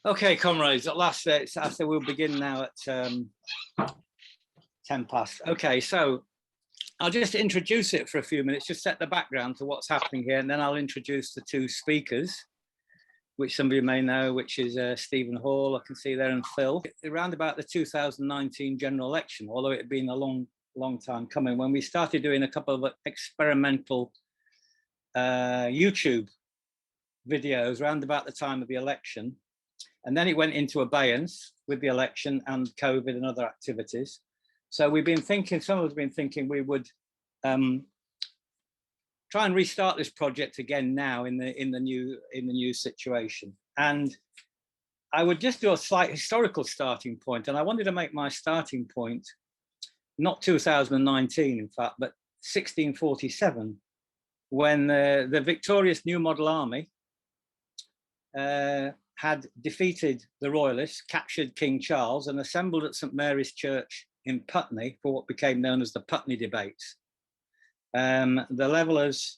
Okay, comrades, at last, I say we'll begin now at 10 past. Okay, so I'll just introduce it for a few minutes, just set the background to what's happening here, and then I'll introduce the two speakers, which some of you may know, which is Stephen Hall, I can see there, and Phil. Around about the 2019 general election, although it had been a long time coming, when we started doing a couple of experimental YouTube videos around about the time of the election. And then it went into abeyance with the election and COVID and other activities. So we've been thinking, some of us have been thinking we would try and restart this project again now in the new situation. And I would just do a slight historical starting point. And I wanted to make my starting point not 2019, in fact, but 1647, when the victorious New Model Army had defeated the Royalists, captured King Charles, and assembled at St Mary's Church in Putney for what became known as the Putney debates. The Levellers,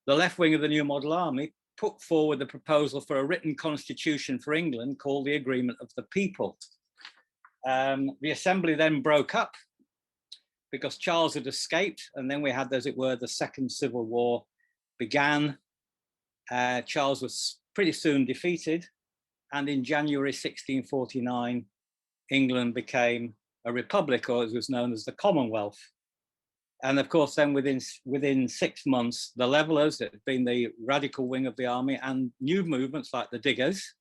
the left wing of the New Model Army, put forward the proposal for a written constitution for England called the Agreement of the People. The assembly then broke up because Charles had escaped, and then we had, as it were, the Second Civil War began. Charles was pretty soon defeated, and in January 1649, England became a republic, or as was known as the Commonwealth. And of course, then within 6 months, the Levellers, that had been the radical wing of the army, and new movements like the Diggers,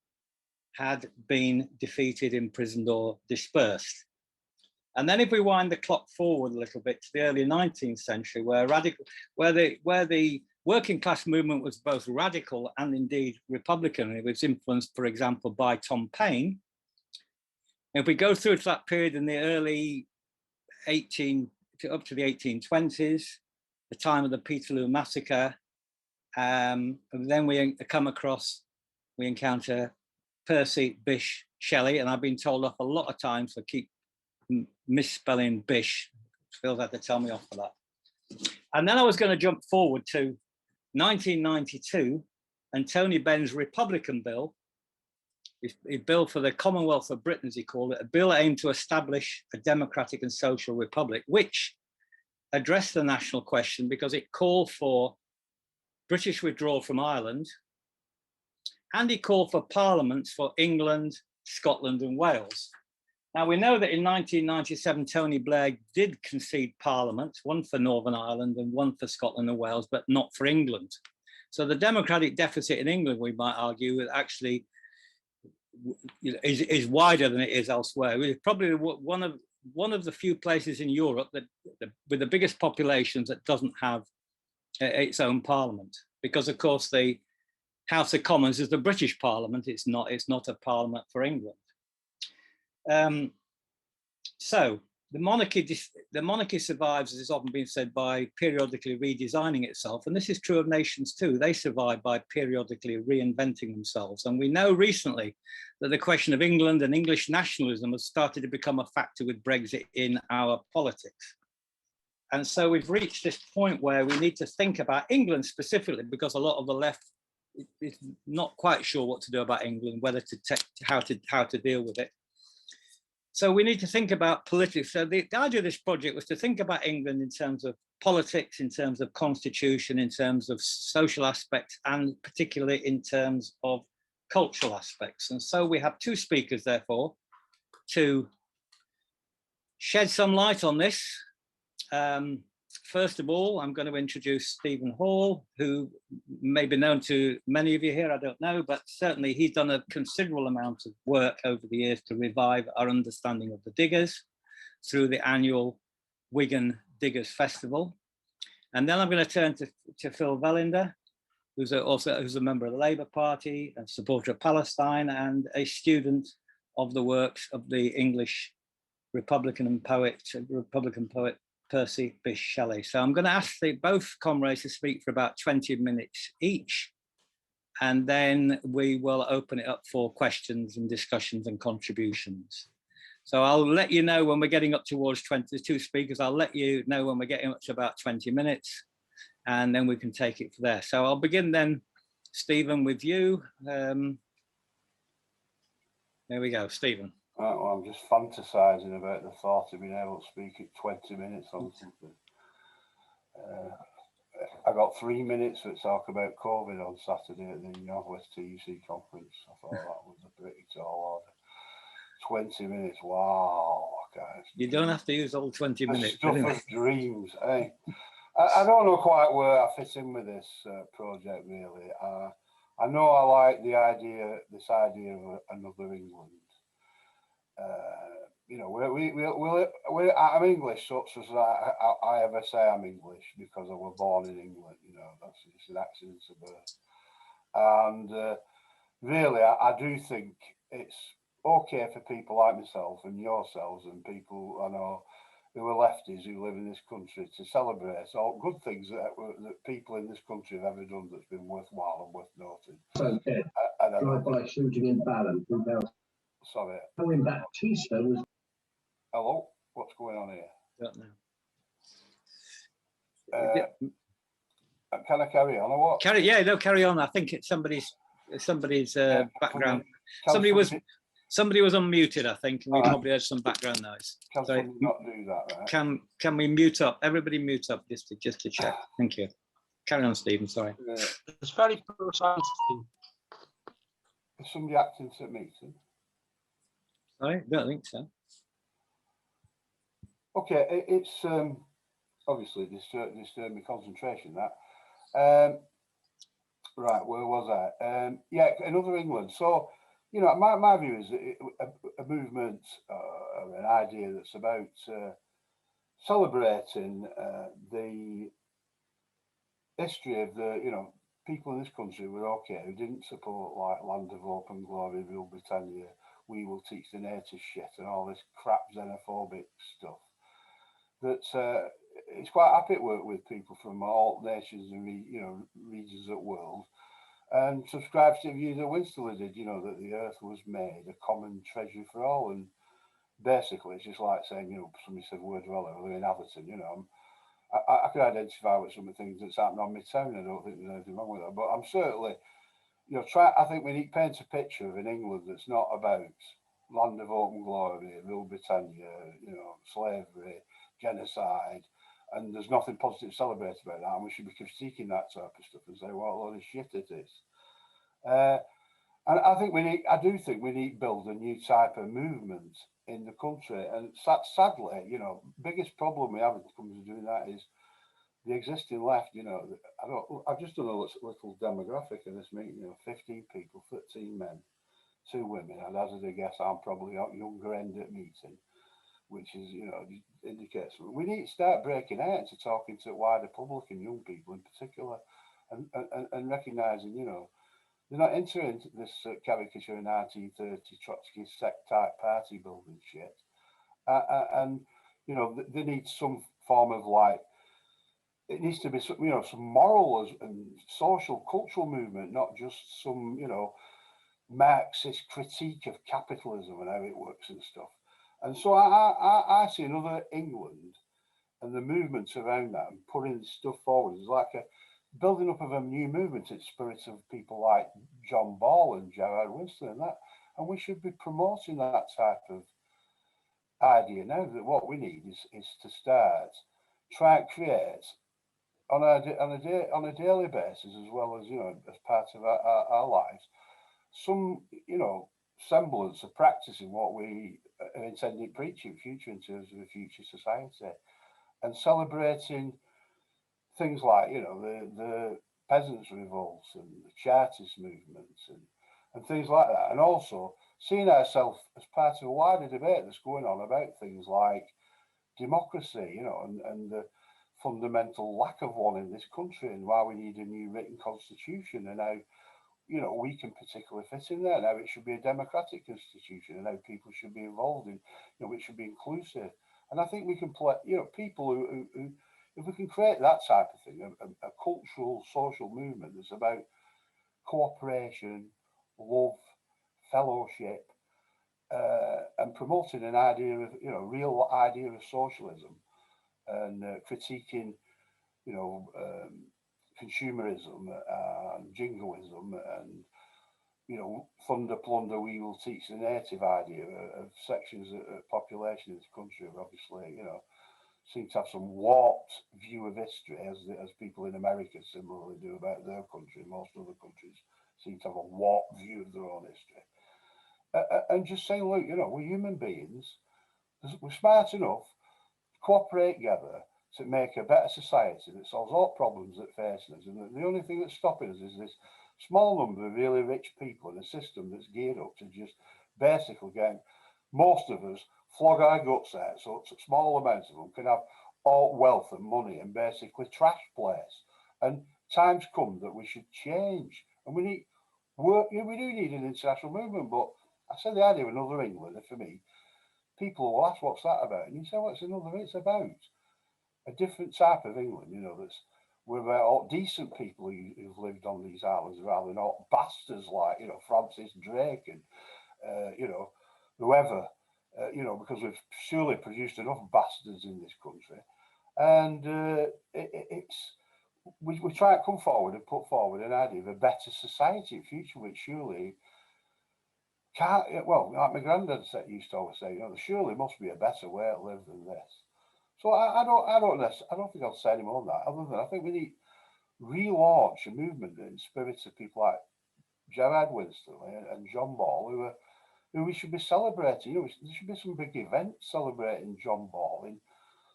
had been defeated, imprisoned, or dispersed. And then if we wind the clock forward a little bit to the early 19th century, where the working class movement was both radical and indeed Republican. It was influenced, for example, by Tom Paine. If we go through to that period in the early up to the 1820s, the time of the Peterloo Massacre, and then we encounter Percy, Bysshe, Shelley, and I've been told off a lot of times for keep misspelling Bysshe. Phil's had to tell me off for that. And then I was going to jump forward to 1992 and Tony Benn's Republican bill, a bill for the Commonwealth of Britain, as he called it, a bill aimed to establish a democratic and social republic, which addressed the national question because it called for British withdrawal from Ireland, and it called for parliaments for England, Scotland and Wales. Now, we know that in 1997, Tony Blair did concede parliament, one for Northern Ireland and one for Scotland and Wales, but not for England. So the democratic deficit in England, we might argue, actually is wider than it is elsewhere. It's probably one of the few places in Europe that with the biggest populations that doesn't have its own parliament, because of course the House of Commons is the British Parliament. It's not a parliament for England. So the monarchy survives, as has often been said, by periodically redesigning itself, and this is true of nations too. They survive by periodically reinventing themselves, and we know recently that the question of England and English nationalism has started to become a factor with Brexit in our politics. And so we've reached this point where we need to think about England specifically, because a lot of the left is not quite sure what to do about England, whether how to deal with it. So we need to think about politics. So the idea of this project was to think about England in terms of politics, in terms of constitution, in terms of social aspects, and particularly in terms of cultural aspects. And so we have two speakers, therefore, to shed some light on this. First of all, I'm going to introduce Stephen Hall, who may be known to many of you here, I don't know, but certainly he's done a considerable amount of work over the years to revive our understanding of the Diggers through the annual Wigan Diggers Festival. And then I'm going to turn to Phil Vellender, who's a member of the Labour Party, a supporter of Palestine, and a student of the works of the English Republican poet Percy, Bysshe, Shelley. So I'm going to ask both comrades to speak for about 20 minutes each, and then we will open it up for questions and discussions and contributions. So I'll let you know when we're getting up towards 22 speakers. I'll let you know when we're getting up to about 20 minutes, and then we can take it from there. So I'll begin then, Stephen, with you. There we go, Stephen. Right, well, I'm just fantasising about the thought of being able to speak at 20 minutes on something. I got 3 minutes to talk about COVID on Saturday at the Northwest TUC conference. I thought that was a pretty tall order. 20 minutes, wow, guys. You don't have to use all 20 minutes. Stuff of dreams, eh? I don't know quite where I fit in with this project, really. I know I like this idea of another England. You know, I'm English, such as I ever say I'm English, because I was born in England. You know, that's just an accident of birth. And really, I do think it's okay for people like myself and yourselves and people I know who are lefties who live in this country to celebrate all good things that people in this country have ever done that's been worthwhile and worth noting. Okay. Drive-by shooting in Balham. Sorry. Knowing Baptista was. Hello, what's going on here? Don't know. Can I carry on or what? Carry on. I think it's somebody's background. Somebody was unmuted, I think, and we probably had some background noise. Can somebody not do that, right? Can we mute up? Everybody mute up just to check. Thank you. Carry on, Stephen. Sorry. It's very precise. Is somebody acting to meeting? Sorry, don't think so. Okay, it's obviously disturbed my concentration. That right, where was I? Yeah, another England. So, you know, my view is a movement, an idea that's about celebrating the history of the people in this country were okay who didn't support like Land of Hope and Glory, Rule Britannia, we will teach the natives shit and all this crap xenophobic stuff. That it's quite happy to work with people from all nations and regions of the world, and subscribe to the view that Winston did. You know, that the earth was made a common treasure for all, and basically it's just like saying, you know, somebody said words well in Atherton. You know, I can identify with some of the things that's happened on my town. I don't think there's anything wrong with that, but I'm certainly, you know, I think we need to paint a picture of an England that's not about Land of Hope and Glory, Rule Britannia, you know, slavery, genocide, and there's nothing positive to celebrate about that, and we should be critiquing that type of stuff and say, what a lot of shit it is. And I do think we need to build a new type of movement in the country, and sadly, you know, biggest problem we have when it comes to doing that is the existing left. You know, I've just done a little demographic of this meeting. You know, 15 people, 13 men, 2 women, and as a guess, I'm probably at younger end at meeting, which is, you know, indicates we need to start breaking out into talking to wider public and young people in particular, and recognising, you know, they're not entering this caricature 1930 Trotsky sect type party building shit, and you know, they need some form of like, it needs to be some, you know, some moral and social cultural movement, not just some, you know, Marxist critique of capitalism and how it works and stuff. And so I see another England and the movements around that and putting stuff forward is like a building up of a new movement in spirit of people like John Ball and Gerard Winston and that. And we should be promoting that type of idea now. That what we need is to start try and create on a daily basis, as well as, you know, as part of our lives, some, you know, semblance of practicing what we are intending to preach in future in terms of a future society, and celebrating things like, you know, the peasants' revolts and the Chartist movements and things like that, and also seeing ourselves as part of a wider debate that's going on about things like democracy, you know, and the fundamental lack of one in this country, and why we need a new written constitution, and how, you know, we can particularly fit in there. Now it should be a democratic constitution, and how people should be involved in, you know, it should be inclusive. And I think we can play, you know, people who if we can create that type of thing, a cultural social movement that's about cooperation, love, fellowship, and promoting an idea of, you know, real idea of socialism, and critiquing, you know, consumerism and jingoism, and you know, thunder, plunder, we will teach the native idea of sections of population in this country have obviously, you know, seem to have some warped view of history, as people in America similarly do about their country. Most other countries seem to have a warped view of their own history. And just saying, look, you know, we're human beings, we're smart enough to cooperate together to make a better society that solves all problems that face us. And the only thing that's stopping us is this small number of really rich people in a system that's geared up to just basically get most of us flog our guts out so small amounts of them can have all wealth and money and basically trash place. And time's come that we should change. And we need work. You know, we do need an international movement, but I said the idea of another England, for me, people will ask, what's that about? And you say, well, it's about a different type of England, you know, that's we're about all decent people who've lived on these islands rather than all bastards like, you know, Francis Drake and, you know, whoever, you know, because we've surely produced enough bastards in this country. And we try to come forward and put forward an idea of a better society, a future which surely can't, well, like my granddad used to always say, you know, there surely must be a better way to live than this. So I don't think I'll say any more than that. Other than I think we need relaunch a movement in spirits of people like Gerard Winston and John Ball, who we should be celebrating. You know, there should be some big event celebrating John Ball in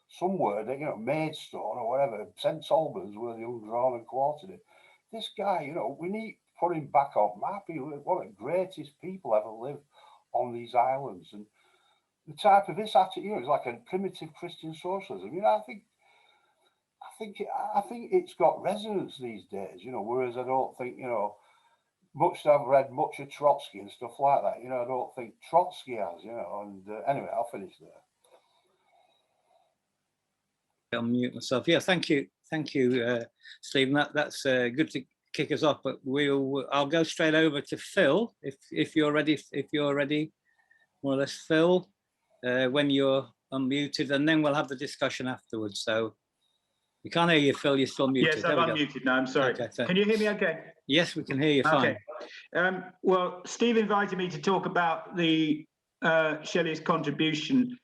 somewhere, you know, Maidstone or whatever, St Albans, where the undrawn and quartered it. This guy, you know, we need to put him back on map. One of the greatest people ever lived on these islands. And the type of this attitude, you know, is like a primitive Christian socialism. You know, I think it's got resonance these days. You know, whereas I don't think, you know, much I've read much of Trotsky and stuff like that. You know, I don't think Trotsky has. You know, and anyway, I'll finish there. I'll mute myself. Yeah, thank you, Stephen. That's good to kick us off. But I'll go straight over to Phil if you're ready. If you're ready, more or less, Phil. When you're unmuted, and then we'll have the discussion afterwards. So we can't hear you, Phil. You're still muted. Yes, I'm unmuted now. I'm sorry. Okay, so, can you hear me okay? Yes, we can hear you fine. Okay. Well, Steve invited me to talk about the Shelley's contribution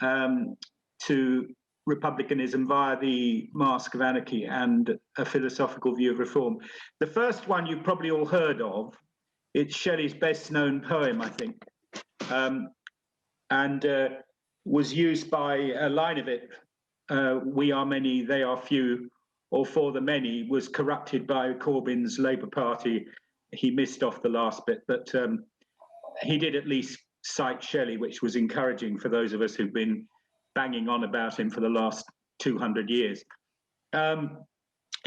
to republicanism via the Mask of Anarchy and a philosophical view of reform. The first one you've probably all heard of. It's Shelley's best-known poem, I think. And was used by a line of it, we are many, they are few, or for the many, was corrupted by Corbyn's Labour Party. He missed off the last bit, but he did at least cite Shelley, which was encouraging for those of us who've been banging on about him for the last 200 years.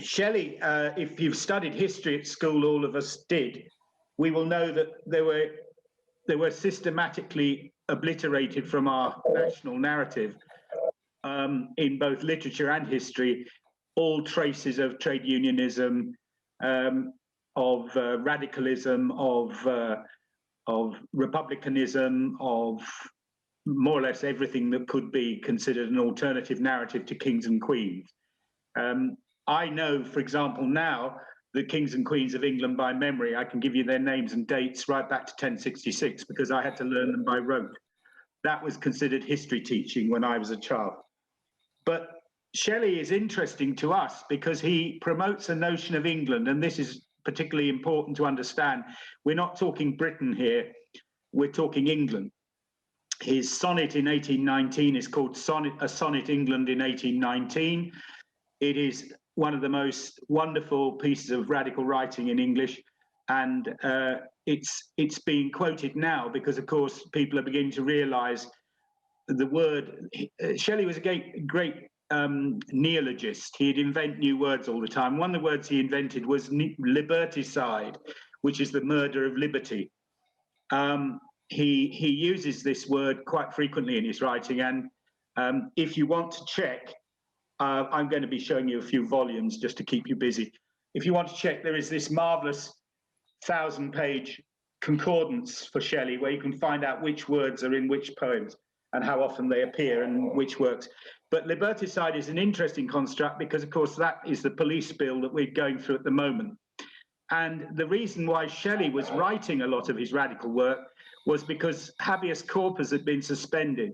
Shelley, if you've studied history at school, all of us did, we will know that they were systematically obliterated from our national narrative in both literature and history, all traces of trade unionism, of radicalism, of republicanism, of more or less everything that could be considered an alternative narrative to kings and queens. I know, for example, now the kings and queens of England by memory. I can give you their names and dates right back to 1066 because I had to learn them by rote. That was considered history teaching when I was a child. But Shelley is interesting to us because he promotes a notion of England, and this is particularly important to understand. We're not talking Britain here, we're talking England. His sonnet in 1819 is called A Sonnet England in 1819. It is one of the most wonderful pieces of radical writing in English, and it's being quoted now because, of course, people are beginning to realise the word. Shelley was a great neologist. He'd invent new words all the time. One of the words he invented was liberticide, which is the murder of liberty. He uses this word quite frequently in his writing, and if you want to check, I'm going to be showing you a few volumes just to keep you busy. If you want to check, there is this marvelous 1,000-page concordance for Shelley where you can find out which words are in which poems and how often they appear and which works. But liberticide is an interesting construct because, of course, that is the police bill that we're going through at the moment. And the reason why Shelley was writing a lot of his radical work was because habeas corpus had been suspended.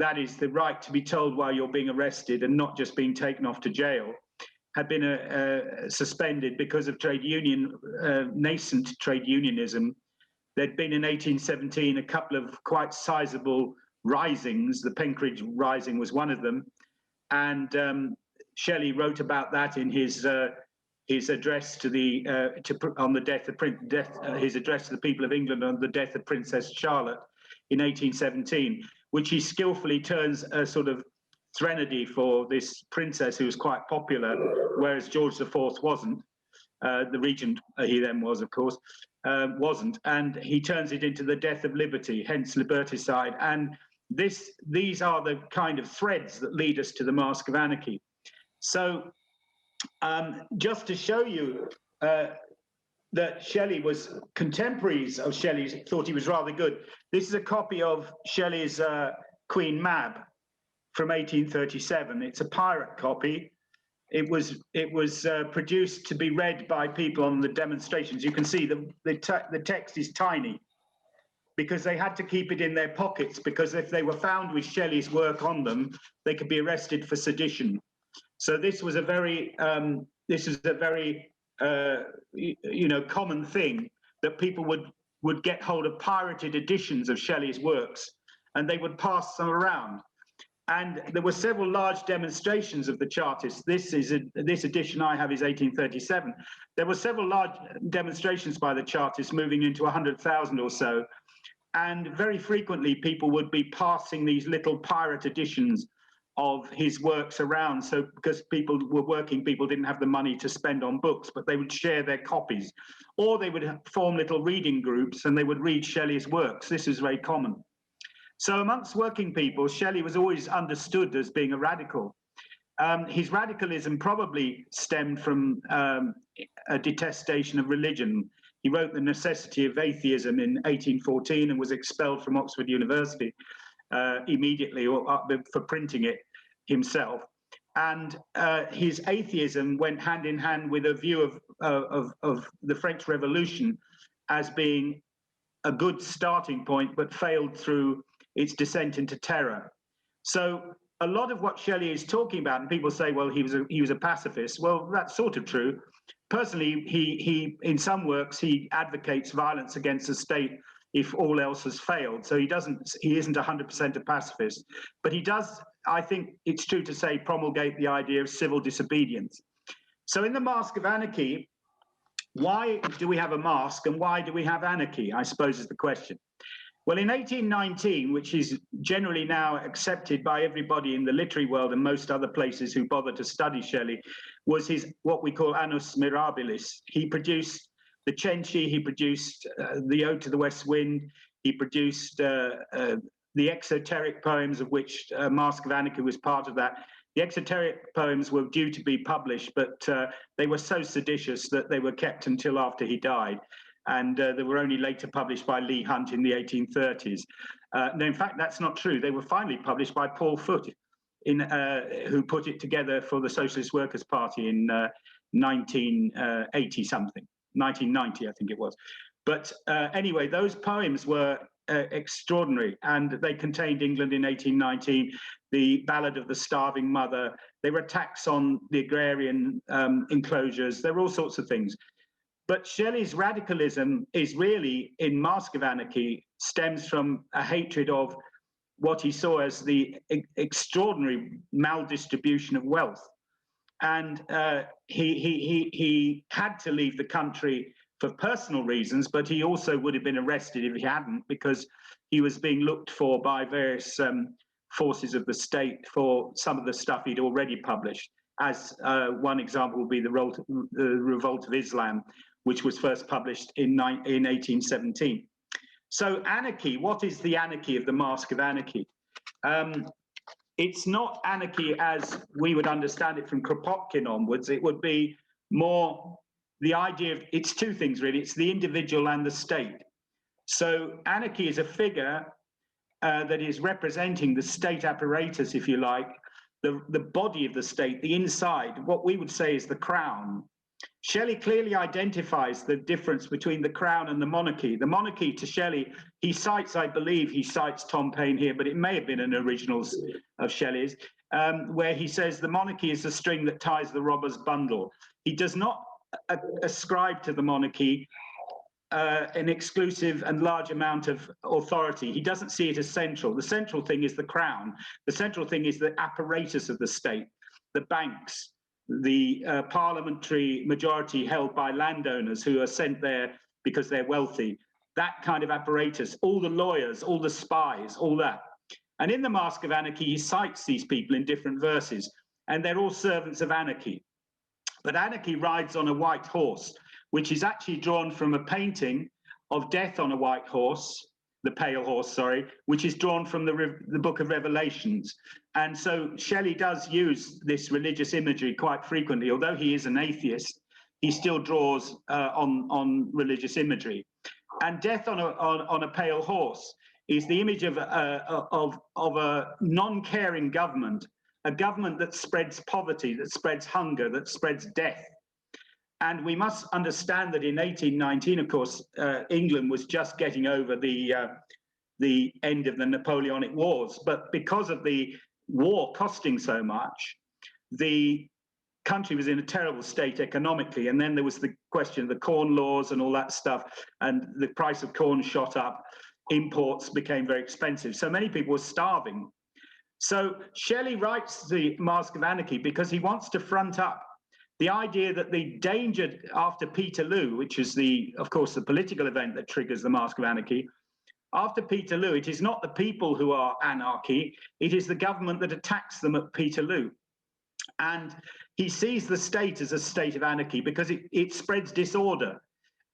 That is, the right to be told why you're being arrested and not just being taken off to jail, had been suspended because of nascent trade unionism. There'd been in 1817 a couple of quite sizable risings. The Penkridge Rising was one of them. And Shelley wrote about that in his address to the his address to the people of England on the death of Princess Charlotte in 1817, which he skillfully turns a sort of threnody for this princess who was quite popular, whereas George IV wasn't. The regent he then was, of course, wasn't, and he turns it into the death of liberty, hence liberticide. And these are the kind of threads that lead us to the Mask of Anarchy. So just to show you that Shelley was, contemporaries of Shelley thought he was rather good. This is a copy of Shelley's Queen Mab from 1837. It's a pirate copy. It was produced to be read by people on the demonstrations. You can see the text is tiny because they had to keep it in their pockets, because if they were found with Shelley's work on them, they could be arrested for sedition. So this was a very common thing, that people would get hold of pirated editions of Shelley's works, and they would pass them around. And there were several large demonstrations of the Chartists. This edition I have is 1837. There were several large demonstrations by the Chartists, moving into 100,000 or so. And very frequently, people would be passing these little pirate editions of his works around. So because people were working, people didn't have the money to spend on books, but they would share their copies. Or they would form little reading groups and they would read Shelley's works. This is very common. So amongst working people, Shelley was always understood as being a radical. His radicalism probably stemmed from a detestation of religion. He wrote The Necessity of Atheism in 1814 and was expelled from Oxford University immediately for printing it himself. And his atheism went hand in hand with a view of the French Revolution as being a good starting point, but failed through its descent into terror. So a lot of what Shelley is talking about, and people say, well, he was a pacifist. Well, that's sort of true. Personally, he in some works, he advocates violence against the state if all else has failed. So he isn't 100% a pacifist, but he does, I think it's true to say, promulgate the idea of civil disobedience. So in the Mask of Anarchy, why do we have a mask and why do we have anarchy, I suppose is the question. Well, in 1819, which is generally now accepted by everybody in the literary world and most other places who bother to study Shelley, was his what we call Annus Mirabilis. He produced the Cenci, he produced the Ode to the West Wind, he produced the exoteric poems, of which Mask of Anarchy was part of that. The exoteric poems were due to be published, but they were so seditious that they were kept until after he died. And they were only later published by Leigh Hunt in the 1830s. No, in fact, that's not true. They were finally published by Paul Foote, who put it together for the Socialist Workers' Party in 1980-something, 1990, I think it was. But anyway, those poems were extraordinary, and they contained England in 1819, the Ballad of the Starving Mother. They were attacks on the agrarian enclosures. There were all sorts of things. But Shelley's radicalism is really, in Mask of Anarchy, stems from a hatred of what he saw as the extraordinary maldistribution of wealth. And he had to leave the country for personal reasons, but he also would have been arrested if he hadn't, because he was being looked for by various forces of the state for some of the stuff he'd already published. As one example would be the Revolt of Islam, which was first published in 1817. So anarchy, what is the anarchy of the Mask of Anarchy? It's not anarchy as we would understand it from Kropotkin onwards. It would be more the idea of, it's two things really, it's the individual and the state. So anarchy is a figure that is representing the state apparatus, if you like, the body of the state, the inside, what we would say is the crown. Shelley clearly identifies the difference between the crown and the monarchy. The monarchy, to Shelley, he cites, I believe he cites Tom Paine here, but it may have been an original of Shelley's, where he says the monarchy is the string that ties the robber's bundle. He does not ascribe to the monarchy an exclusive and large amount of authority. He doesn't see it as central. The central thing is the crown. The central thing is the apparatus of the state, the banks, the parliamentary majority held by landowners who are sent there because they're wealthy, that kind of apparatus, all the lawyers, all the spies, all that. And in the Mask of Anarchy, he cites these people in different verses, and they're all servants of anarchy. But anarchy rides on a white horse, which is actually drawn from a painting of Death on a White Horse, the Pale Horse, sorry, which is drawn from the Book of Revelations. And so Shelley does use this religious imagery quite frequently. Although he is an atheist, he still draws on religious imagery. And Death on a Pale Horse is the image of a non-caring government, a government that spreads poverty, that spreads hunger, that spreads death. And we must understand that in 1819, of course, England was just getting over the end of the Napoleonic Wars. But because of the war costing so much, the country was in a terrible state economically. And then there was the question of the corn laws and all that stuff. And the price of corn shot up. Imports became very expensive. So many people were starving. So Shelley writes the Mask of Anarchy because he wants to front up the idea that the danger after Peterloo, which is of course, the political event that triggers the Mask of Anarchy, after Peterloo, it is not the people who are anarchy, it is the government that attacks them at Peterloo. And he sees the state as a state of anarchy because it spreads disorder.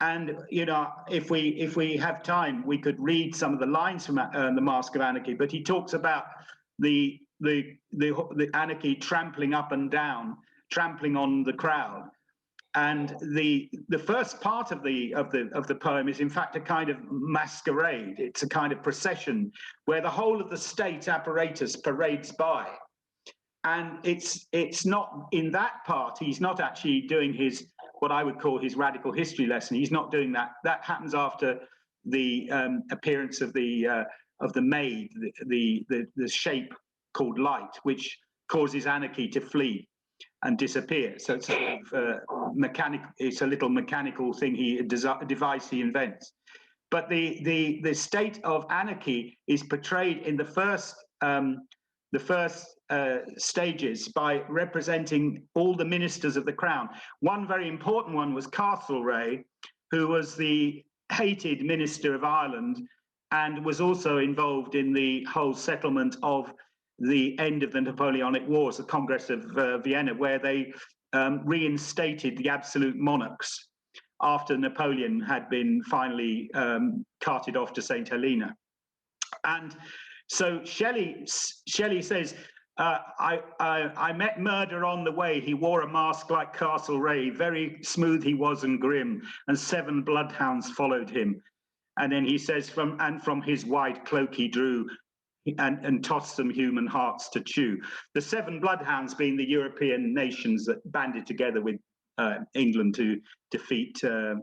And, you know, if we have time, we could read some of the lines from the Mask of Anarchy, but he talks about the anarchy trampling up and down, trampling on the crowd. And the first part of the poem is in fact a kind of masquerade. It's a kind of procession where the whole of the state apparatus parades by. And it's not in that part, he's not actually doing his, what I would call his radical history lesson. He's not doing that. That happens after the appearance of the maid, the shape called Light, which causes anarchy to flee and disappear. So it's sort of it's a little mechanical thing, device he invents. But the state of anarchy is portrayed in the first stages by representing all the ministers of the crown. One very important one was Castlereagh, who was the hated minister of Ireland and was also involved in the whole settlement of the end of the Napoleonic Wars, the Congress of Vienna, where they reinstated the absolute monarchs after Napoleon had been finally carted off to St. Helena. And so Shelley says, I met murder on the way. He wore a mask like Castlereagh. Very smooth he was and grim, and 7 bloodhounds followed him. And then he says, from his wide cloak he drew and tossed some human hearts to chew. The 7 bloodhounds being the European nations that banded together with England to defeat and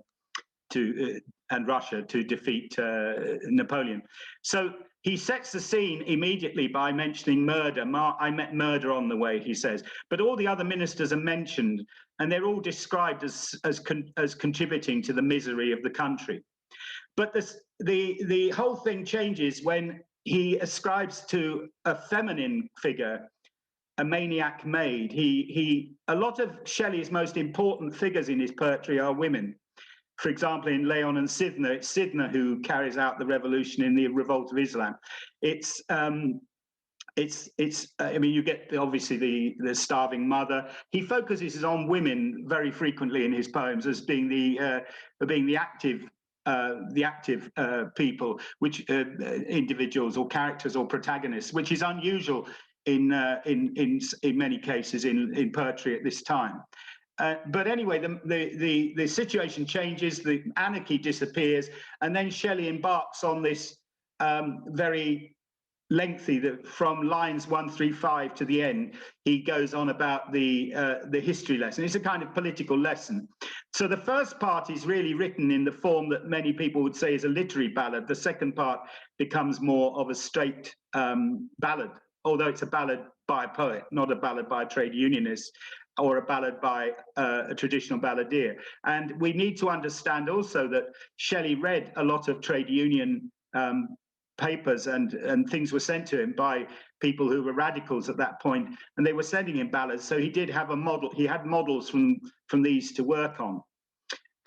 Russia to defeat Napoleon. So he sets the scene immediately by mentioning murder. I met murder on the way, he says. But all the other ministers are mentioned, and they're all described as contributing to the misery of the country. But the whole thing changes when he ascribes to a feminine figure, a maniac maid. A lot of Shelley's most important figures in his poetry are women. For example, in Leon and Sidney, it's Sidney who carries out the revolution in the Revolt of Islam. I mean, you get obviously the starving mother. He focuses on women very frequently in his poems as being the active people, which individuals or characters or protagonists, which is unusual in many cases in poetry at this time. But anyway, the situation changes, the anarchy disappears, and then Shelley embarks on this very lengthy, from lines 1 through 5 to the end, he goes on about the history lesson. It's a kind of political lesson. So the first part is really written in the form that many people would say is a literary ballad. The second part becomes more of a straight ballad, although it's a ballad by a poet, not a ballad by a trade unionist or a ballad by a traditional balladeer. And we need to understand also that Shelley read a lot of trade union papers, and things were sent to him by people who were radicals at that point, and they were sending him ballads. So he did have a model. He had models from these to work on.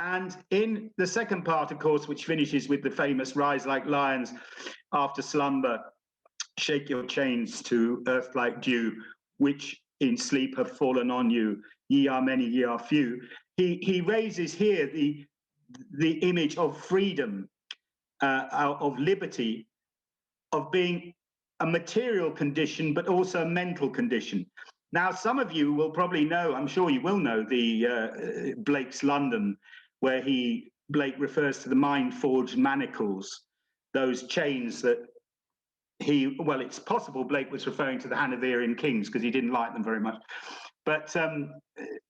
And in the second part, of course, which finishes with the famous "Rise like lions after slumber, shake your chains to earth like dew, which in sleep have fallen on you. Ye are many, ye are few." He raises here the image of freedom, of liberty, of being a material condition, but also a mental condition. Now, some of you will probably know, I'm sure you will know, the Blake's London, where Blake refers to the mind-forged manacles, those chains that well, it's possible Blake was referring to the Hanoverian kings because he didn't like them very much. But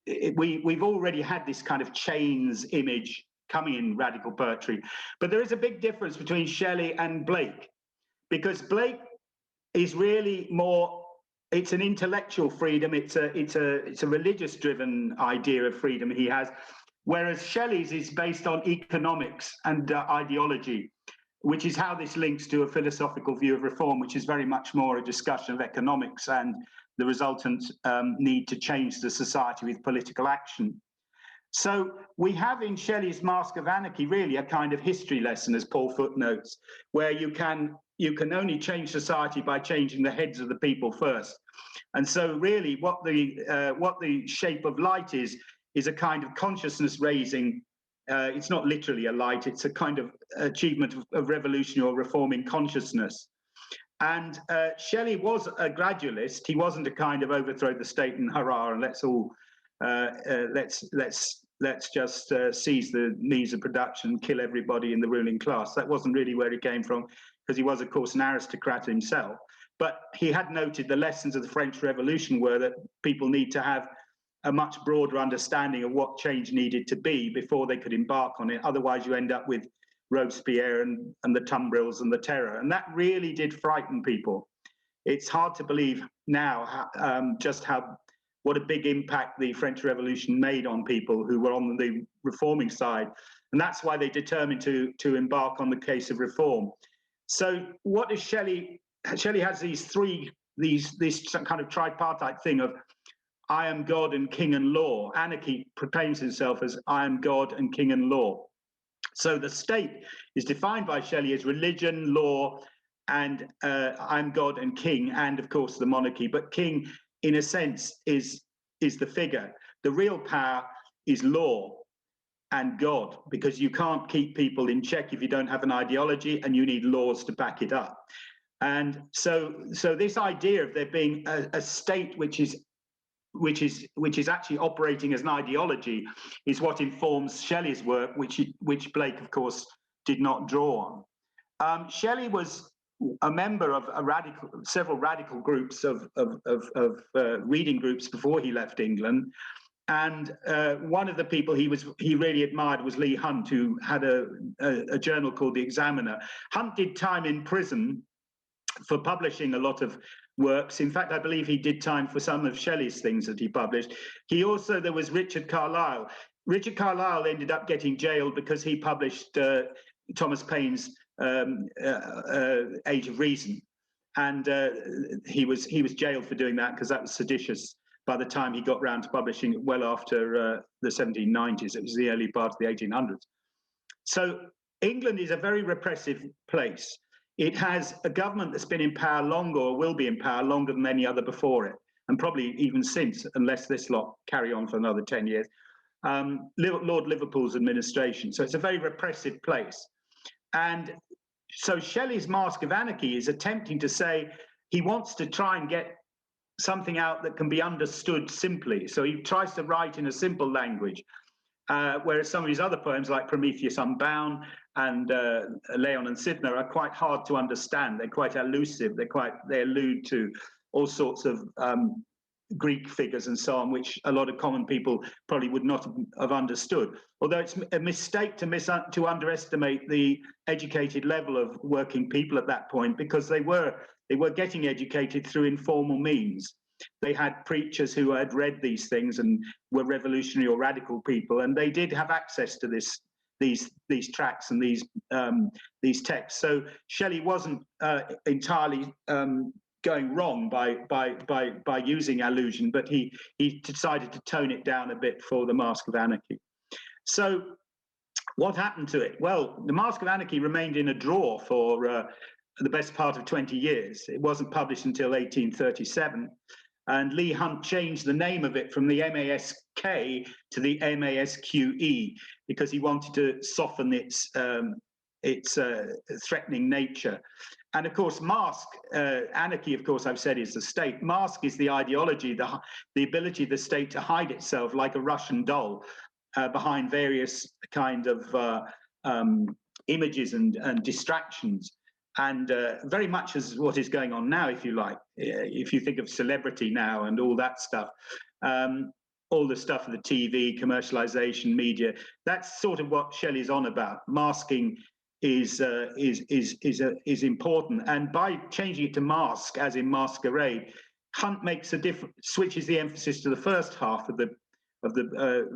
we've already had this kind of chains image coming in radical poetry. But there is a big difference between Shelley and Blake, because Blake is really more, it's an intellectual freedom, it's a religious-driven idea of freedom he has, whereas Shelley's is based on economics and ideology, which is how this links to a philosophical view of reform, which is very much more a discussion of economics and the resultant need to change the society with political action. So we have in Shelley's Mask of Anarchy really a kind of history lesson, as Paul footnotes, where you can only change society by changing the heads of the people first. And so really what the shape of light is a kind of consciousness raising. It's not literally a light, it's a kind of achievement of revolutionary or reforming consciousness. And Shelley was a gradualist. He wasn't a kind of overthrow the state and hurrah, and let's all let's just seize the means of production, kill everybody in the ruling class. That wasn't really where he came from, because he was, of course, an aristocrat himself. But he had noted the lessons of the French Revolution were that people need to have a much broader understanding of what change needed to be before they could embark on it. Otherwise, you end up with Robespierre and the tumbrils and the terror. And that really did frighten people. It's hard to believe now just what a big impact the French Revolution made on people who were on the reforming side. And that's why they determined to embark on the case of reform. So what is Shelley? Shelley has this kind of tripartite thing of I am God and King and law. Anarchy proclaims himself as I am God and King and law. So the state is defined by Shelley as religion, law, and I'm God and King, and of course the monarchy. But King, in a sense, is the figure. The real power is law and God, because you can't keep people in check if you don't have an ideology, and you need laws to back it up. And so this idea of there being a state which is actually operating as an ideology is what informs Shelley's work, which Blake, of course, did not draw on. Shelley was a member of several radical groups of reading groups before he left England, and one of the people he really admired was Leigh Hunt, who had a journal called The Examiner. Hunt did time in prison for publishing a lot of works. In fact, I believe he did time for some of Shelley's things that he published. There was Richard Carlile. Richard Carlile ended up getting jailed because he published Thomas Paine's Age of Reason. And he was jailed for doing that because that was seditious by the time he got round to publishing it, well after the 1790s. It was the early part of the 1800s. So England is a very repressive place. It has a government that's been in power longer, or will be in power longer than any other before it, and probably even since, unless this lot carry on for another 10 years. Lord Liverpool's administration. So it's a very repressive place. And so Shelley's Mask of Anarchy is attempting to say he wants to try and get something out that can be understood simply. So he tries to write in a simple language. Whereas some of his other poems, like Prometheus Unbound and Leon and Cythna, are quite hard to understand. They're quite elusive. They allude to all sorts of Greek figures and so on, which a lot of common people probably would not have understood. Although it's a mistake to underestimate the educated level of working people at that point, because they were getting educated through informal means. They had preachers who had read these things and were revolutionary or radical people, and they did have access to these tracts and these texts. So Shelley wasn't entirely going wrong by using allusion, but he decided to tone it down a bit for the Mask of Anarchy. So what happened to it? Well, the Mask of Anarchy remained in a drawer for the best part of 20 years. It wasn't published until 1837. And Leigh Hunt changed the name of it from the MASK to the MASQE because he wanted to soften its threatening nature. And of course, Mask, anarchy, of course, I've said, is the state. Mask is the ideology, the ability of the state to hide itself like a Russian doll behind various kind of images and distractions. And very much as what is going on now, if you like, if you think of celebrity now and all that stuff, all the stuff of the TV, commercialization, media, that's sort of what Shelley's on about. Masking is important, and by changing it to mask, as in masquerade, Hunt makes a different, switches the emphasis to the first half of the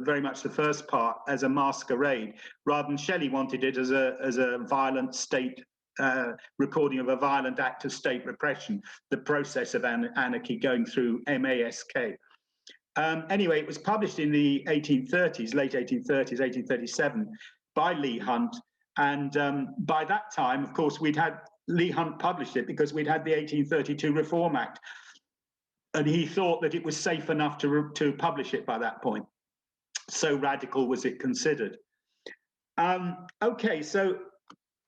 very much the first part as a masquerade, rather than Shelley wanted it as a violent state. Recording of a violent act of state repression, the process of anarchy going through MASK. Anyway, it was published in the 1830s, late 1830s, 1837, by Leigh Hunt. And by that time, of course, we'd had Leigh Hunt published it because we'd had the 1832 Reform Act. And he thought that it was safe enough to publish it by that point. So radical was it considered. Okay, so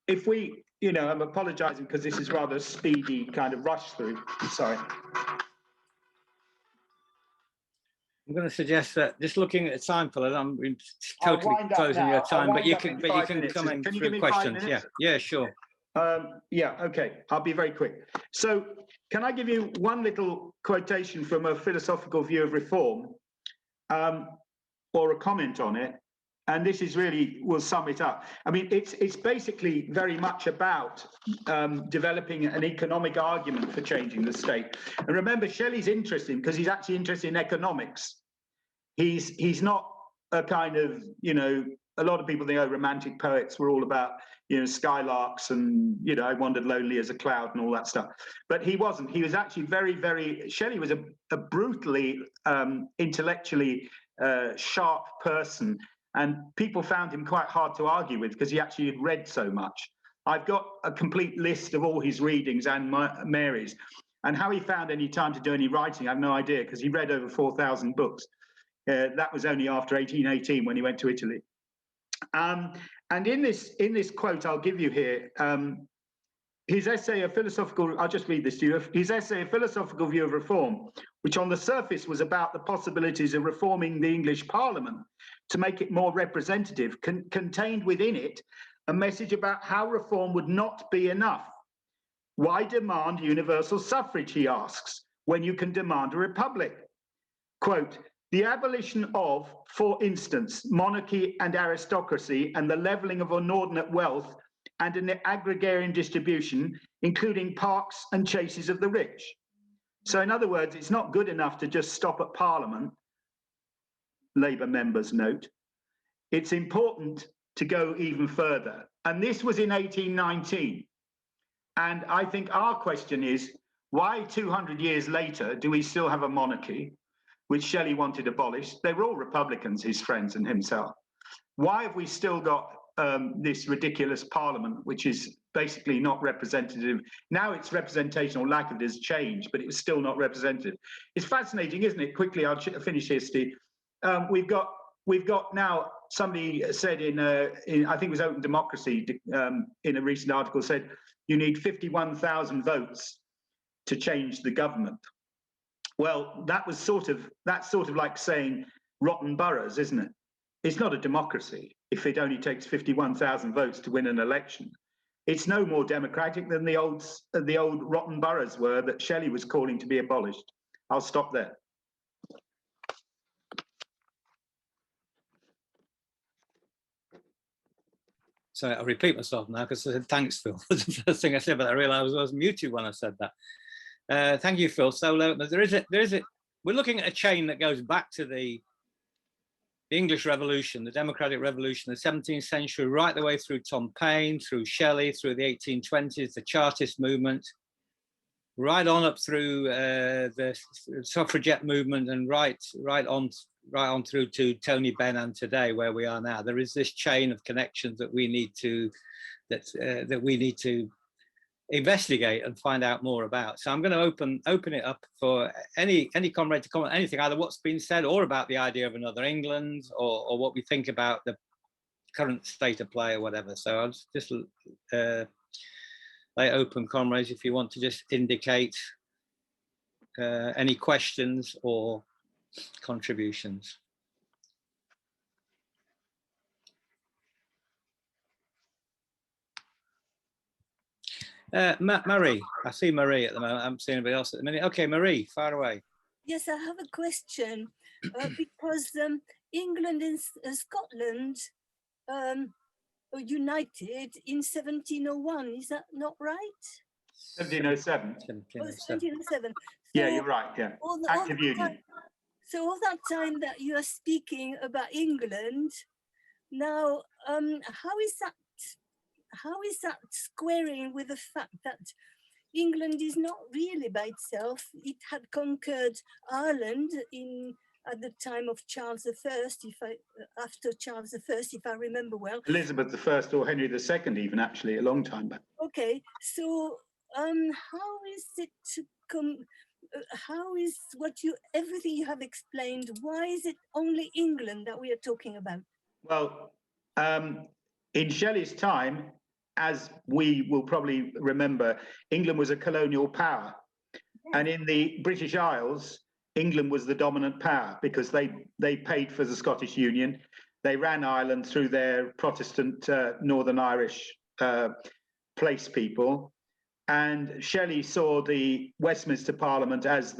if we, I'm apologizing because this is rather a speedy kind of rush through. Sorry. I'm going to suggest that just looking at the time, Philip, I'm totally closing your time, but you can come in through questions. Yeah, sure. Yeah, okay. I'll be very quick. So can I give you one little quotation from a philosophical view of reform, or a comment on it? And this is really, will sum it up. I mean, it's basically very much about developing an economic argument for changing the state. And remember, Shelley's interesting because he's actually interested in economics. He's not a kind of, a lot of people think, oh, romantic poets were all about, skylarks and, I wandered lonely as a cloud and all that stuff. But he wasn't. He was actually Shelley was a brutally intellectually sharp person. And people found him quite hard to argue with because he actually had read so much. I've got a complete list of all his readings and Mary's. And how he found any time to do any writing, I have no idea, because he read over 4,000 books. That was only after 1818 when he went to Italy. And in this quote I'll give you here, his essay, I'll just read this to you. His essay, A Philosophical View of Reform, which on the surface was about the possibilities of reforming the English Parliament to make it more representative, contained within it a message about how reform would not be enough. Why demand universal suffrage, he asks, when you can demand a republic? Quote, the abolition of, for instance, monarchy and aristocracy and the levelling of inordinate wealth and an agrarian distribution, including parks and chases of the rich. So in other words, it's not good enough to just stop at Parliament, Labour members note. It's important to go even further. And this was in 1819. And I think our question is, why 200 years later do we still have a monarchy, which Shelley wanted abolished? They were all Republicans, his friends and himself. Why have we still got this ridiculous Parliament, which is basically not representative? Now its representational lack of it has changed, but it was still not representative. It's fascinating, isn't it? Quickly, I'll finish here, Steve. We've got now, somebody said in I think it was Open Democracy, in a recent article, said you need 51,000 votes to change the government. Well, that's sort of like saying rotten boroughs, isn't it? It's not a democracy if it only takes 51,000 votes to win an election. It's no more democratic than the old rotten boroughs were that Shelley was calling to be abolished. I'll stop there. So I repeat myself now because I said thanks, Phil. That's the first thing I said, but I realised I was muted when I said that. Thank you, Phil. So we're looking at a chain that goes back to the English Revolution, the Democratic Revolution, the 17th century, right the way through Tom Paine, through Shelley, through the 1820s, the Chartist movement, right on up through the suffragette movement, and right on through to Tony Benn and today, where we are now. There is this chain of connections that we need to investigate and find out more about. So I'm going to open it up for any comrade to comment anything, either what's been said or about the idea of another England, or what we think about the current state of play or whatever. So I'll just lay open, comrades, if you want to just indicate any questions or contributions. Marie, I see Marie at the moment. I haven't seen anybody else at the minute. Okay, Marie, fire away. Yes, I have a question because England and Scotland were united in 1701. Is that not right? 1707. 1707. Yeah, you're right. Yeah. Act of Union. So all that time that you are speaking about England, now how is that squaring with the fact that England is not really by itself? It had conquered Ireland at the time of Charles I, after Charles I, if I remember well. Elizabeth I or Henry II, even, actually, a long time back. Okay, so how is it to come? How is everything you have explained? Why is it only England that we are talking about? Well, in Shelley's time, as we will probably remember, England was a colonial power. And in the British Isles, England was the dominant power because they paid for the Scottish Union. They ran Ireland through their Protestant Northern Irish place people. And Shelley saw the Westminster Parliament as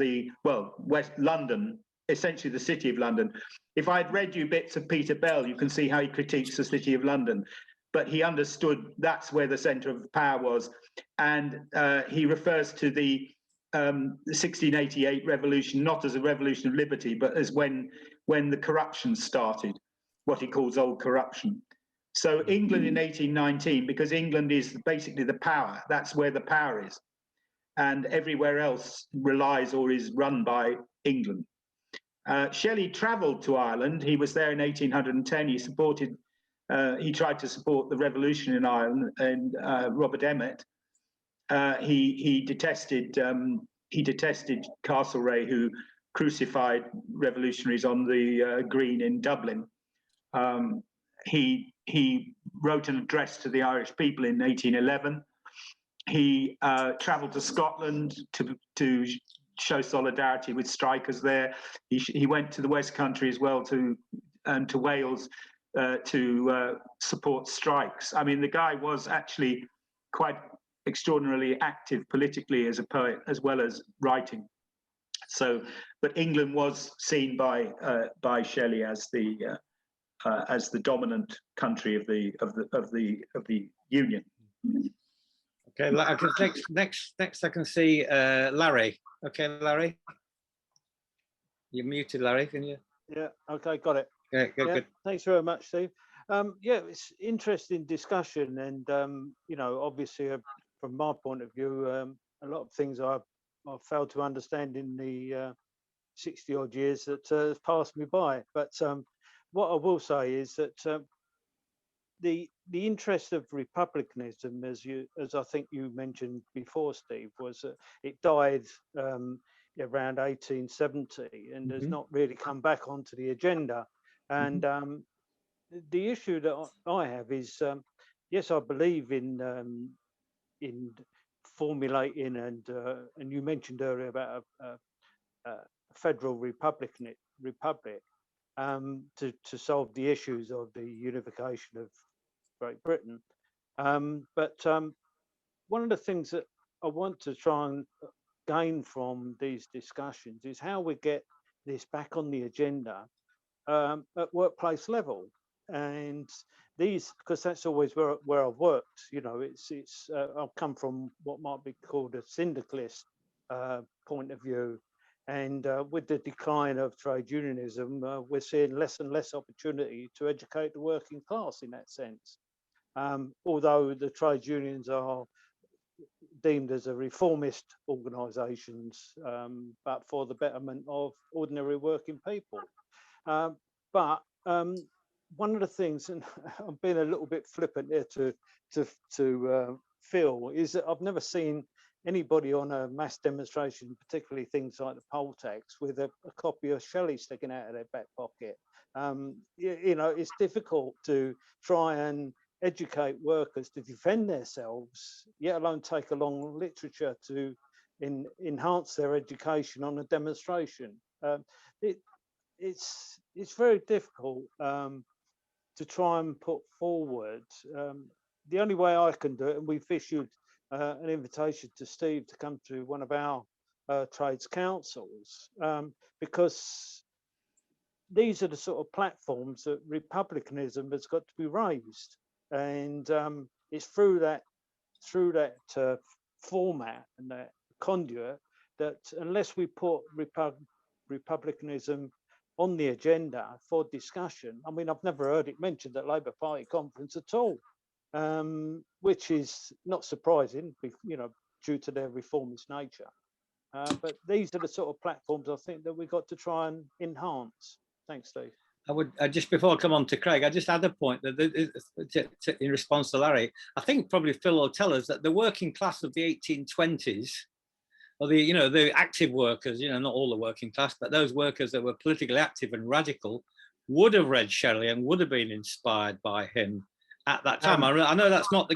West London, essentially the City of London. If I'd read you bits of Peter Bell, you can see how he critiques the City of London. But he understood that's where the centre of power was. And he refers to the 1688 revolution, not as a revolution of liberty, but as when the corruption started, what he calls old corruption. So England in 1819, because England is basically the power, that's where the power is. And everywhere else relies or is run by England. Shelley travelled to Ireland. He was there in 1810. He tried to support the revolution in Ireland and Robert Emmet. He detested Castlereagh, who crucified revolutionaries on the Green in Dublin. He wrote an address to the Irish people in 1811. He travelled to Scotland to show solidarity with strikers there. He went to the West Country as well, and to Wales to support strikes. I mean, the guy was actually quite extraordinarily active politically as a poet, as well as writing. So, but England was seen by Shelley as the dominant country of the Union. Okay, next I can see Larry. Okay, Larry, you're muted, Larry. Can you? Yeah. Okay, got it. Yeah, good. Thanks very much, Steve. Yeah, it's interesting discussion, and obviously from my point of view, a lot of things I failed to understand in the 60 odd years that has passed me by. But what I will say is that the interest of republicanism, as I think you mentioned before, Steve, was it died around 1870 and has not really come back onto the agenda. And the issue that I have is, yes, I believe in formulating and you mentioned earlier about a federal republic to solve the issues of the unification of Great Britain. But one of the things that I want to try and gain from these discussions is how we get this back on the agenda at workplace level. And these, because that's always where I've worked. You know, it's I've come from what might be called a syndicalist point of view, and with the decline of trade unionism, we're seeing less and less opportunity to educate the working class in that sense. Although the trade unions are deemed as a reformist organisations, but for the betterment of ordinary working people. But one of the things, and I'm being a little bit flippant here to Phil, is that I've never seen anybody on a mass demonstration, particularly things like the poll tax, with a copy of Shelley sticking out of their back pocket. You know, it's difficult to try and educate workers to defend themselves, yet alone take along literature to enhance their education on a demonstration. It's very difficult to try and put forward. The only way I can do it, and we've issued an invitation to Steve to come to one of our trades councils, because these are the sort of platforms that republicanism has got to be raised, and it's through that format and that conduit that, unless we put republicanism on the agenda for discussion, I mean, I've never heard it mentioned at Labour Party conference at all, which is not surprising, you know, due to their reformist nature. But these are the sort of platforms I think that we've got to try and enhance. Thanks, Steve. I would just, before I come on to Craig, I just add a point that in response to Larry, I think probably Phil will tell us that the working class of the 1820s, or the active workers, not all the working class, but those workers that were politically active and radical, would have read Shelley and would have been inspired by him at that time. I know that's not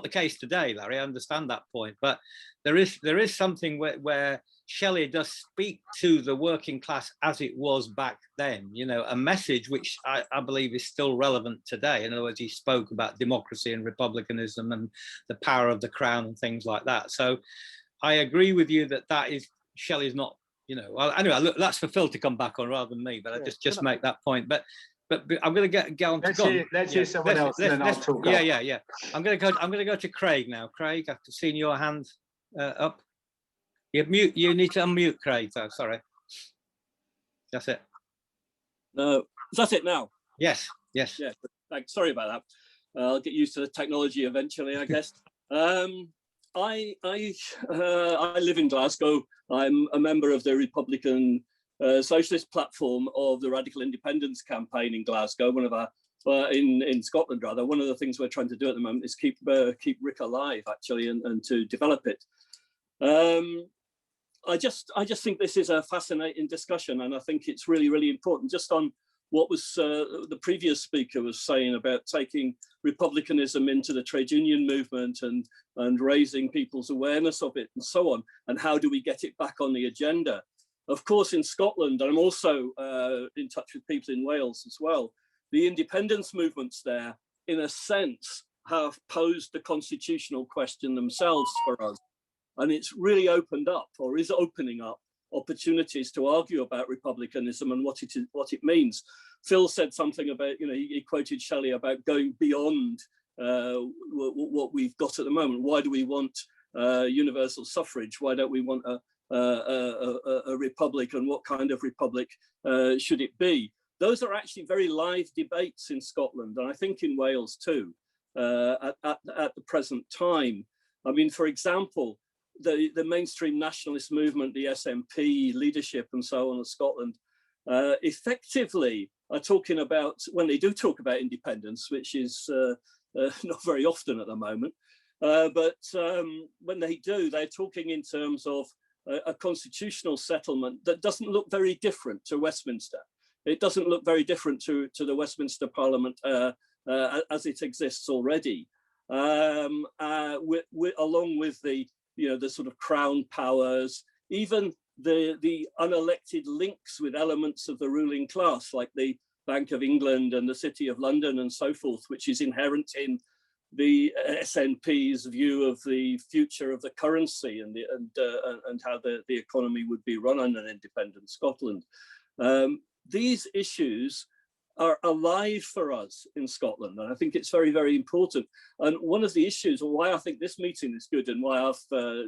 the case today, Larry. I understand that point, but there is something where Shelley does speak to the working class as it was back then. A message which I believe is still relevant today. In other words, he spoke about democracy and republicanism and the power of the crown and things like that. So I agree with you that is Shelley's not. Well, anyway, look, that's for Phil to come back on rather than me. But I just make that point. But I'm going to get on to let's hear someone else, and then I'll talk. Yeah. I'm going to go to Craig now. Craig, after seeing your hand up, you need to unmute, Craig. So sorry. That's it. No, is that it now? Yes. Yeah. Thanks. Sorry about that. I'll get used to the technology eventually, I guess. I live in Glasgow. I'm a member of the Republican Socialist platform of the Radical Independence Campaign in Glasgow. One of our in Scotland, rather. One of the things we're trying to do at the moment is keep RIC alive, actually, and to develop it. I just think this is a fascinating discussion, and I think it's really, really important. Just on what was the previous speaker was saying about taking republicanism into the trade union movement and raising people's awareness of it and so on, and how do we get it back on the agenda? Of course, in Scotland, and I'm also in touch with people in Wales as well, the independence movements there, in a sense, have posed the constitutional question themselves for us. And it's really opened up, or is opening up, opportunities to argue about republicanism and what it means. Phil said something about, he quoted Shelley about going beyond what we've got at the moment. Why do we want universal suffrage? Why don't we want a republic, and what kind of republic should it be? Those are actually very live debates in Scotland, and I think in Wales too, at the present time. I mean, for example, the mainstream nationalist movement, the SNP leadership and so on in Scotland, effectively are talking about, when they do talk about independence, which is not very often at the moment, but when they do, they're talking in terms of a constitutional settlement that doesn't look very different to Westminster. It doesn't look very different to the Westminster Parliament as it exists already, along with the sort of crown powers, even the unelected links with elements of the ruling class, like the Bank of England and the City of London and so forth, which is inherent in the SNP's view of the future of the currency and how the economy would be run on an independent Scotland. These issues are alive for us in Scotland. And I think it's very, very important. And one of the issues, or why I think this meeting is good and why I've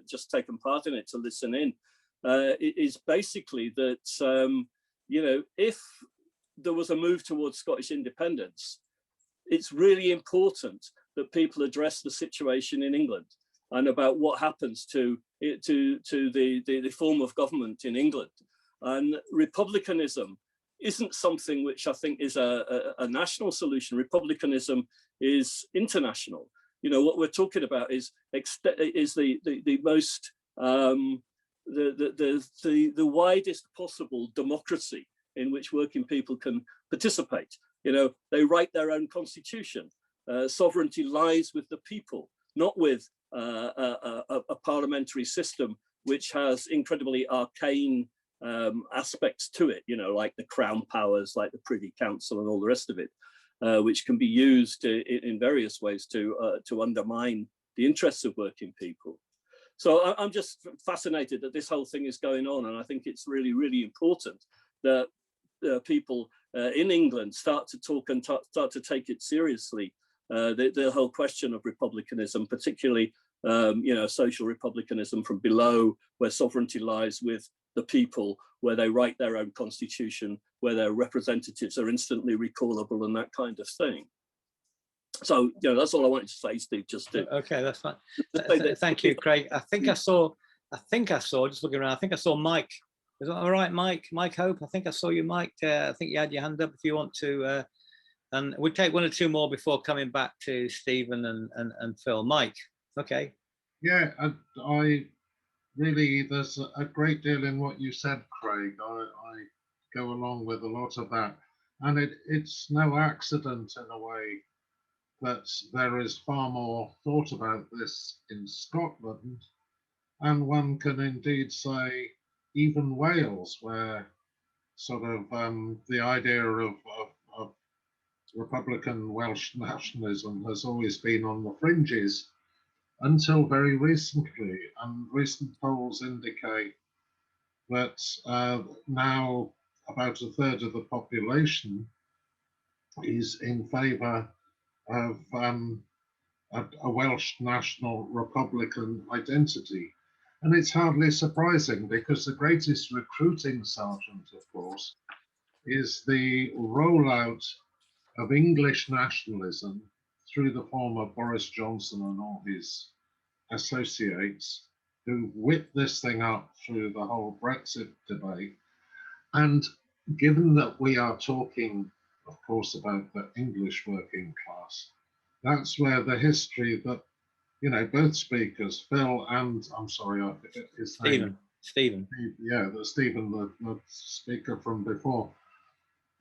just taken part in it to listen in, is basically that, you know, if there was a move towards Scottish independence, it's really important that people address the situation in England and about what happens to the form of government in England. And republicanism isn't something which I think is a national solution. Republicanism is international. You know, what we're talking about is the most the widest possible democracy in which working people can participate. You know, they write their own constitution. Sovereignty lies with the people, not with a parliamentary system which has incredibly arcane aspects to it, you know, like the Crown powers, like the Privy Council and all the rest of it, which can be used in various ways to undermine the interests of working people. So I'm just fascinated that this whole thing is going on, and I think it's really, really important that people in England start to talk and start to take it seriously. The whole question of republicanism, particularly you know, social republicanism from below, where sovereignty lies with the people, where they write their own constitution, where their representatives are instantly recallable and that kind of thing. So, you know, that's all I wanted to say, Steve, just to... Okay, that's fine. Thank you, Craig. I think I saw, just looking around, I think I saw Mike. Is that all right, Mike? Mike Hope, I think I saw you, Mike. I think you had your hand up if you want to, and we'll take one or two more before coming back to Stephen and Phil. Mike, okay. Yeah, I really, there's a great deal in what you said, Craig. I go along with a lot of that. And it's no accident in a way that there is far more thought about this in Scotland. And one can indeed say even Wales, where sort of the idea of Republican Welsh nationalism has always been on the fringes until very recently. And recent polls indicate that now about a third of the population is in favour of a Welsh national Republican identity. And it's hardly surprising, because the greatest recruiting sergeant, of course, is the rollout of English nationalism through the form of Boris Johnson and all his associates, who whipped this thing up through the whole Brexit debate. And given that we are talking, of course, about the English working class, that's where the history that, you know, both speakers, Phil and, I'm sorry, I forget his name. Stephen. Yeah, Stephen, the speaker from before.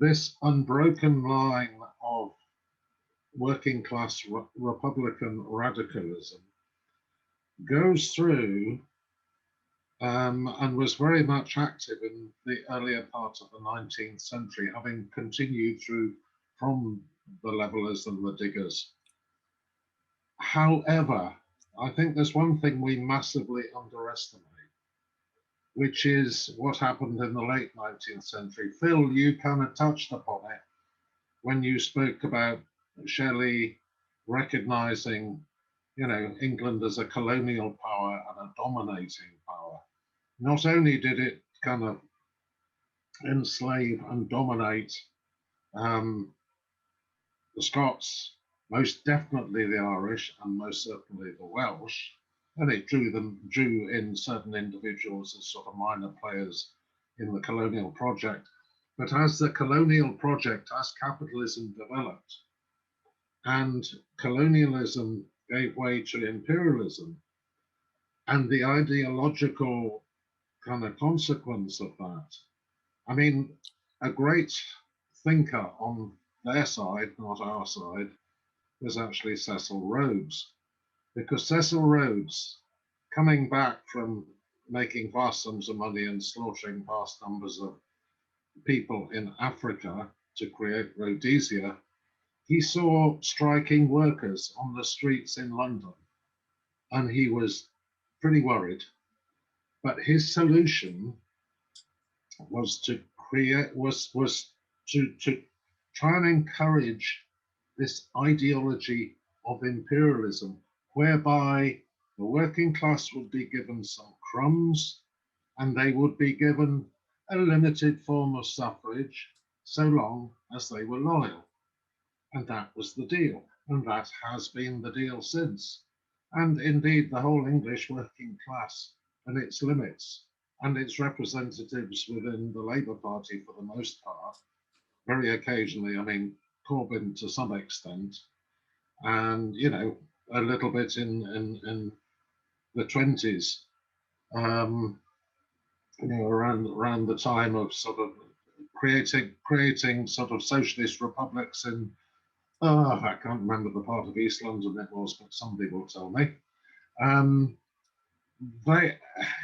This unbroken line of working class Republican radicalism goes through and was very much active in the earlier part of the 19th century, having continued through from the Levellers and the Diggers. However, I think there's one thing we massively underestimate, which is what happened in the late 19th century. Phil, you kind of touched upon it when you spoke about Shelley recognizing, you know, England as a colonial power and a dominating power. Not only did it kind of enslave and dominate the Scots, most definitely the Irish, and most certainly the Welsh, and it drew in certain individuals as sort of minor players in the colonial project. But as the colonial project, as capitalism developed, and colonialism gave way to imperialism, and the ideological kind of consequence of that, I mean, a great thinker on their side, not our side, was actually Cecil Rhodes, because Cecil Rhodes, coming back from making vast sums of money and slaughtering vast numbers of people in Africa to create Rhodesia, he saw striking workers on the streets in London, and he was pretty worried. But his solution was to create, was to try and encourage this ideology of imperialism, whereby the working class would be given some crumbs and they would be given a limited form of suffrage so long as they were loyal. And that was the deal. And that has been the deal since. And indeed, the whole English working class and its limits and its representatives within the Labour Party, for the most part, very occasionally, I mean, Corbyn to some extent, and, you know, a little bit in the 20s, you know, around the time of sort of creating sort of socialist republics in, I can't remember the part of East London it was, but somebody will tell me. They,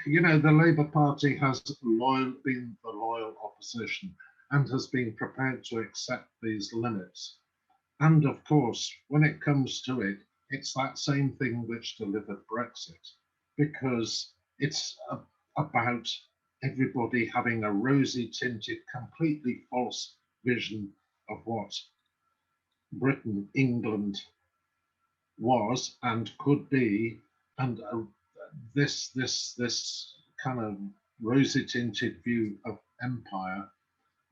you know, the Labour Party has been the loyal opposition and has been prepared to accept these limits. And of course, when it comes to it, it's that same thing which delivered Brexit, because it's about everybody having a rosy tinted, completely false vision of what Britain, England was and could be, and this kind of rosy tinted view of empire,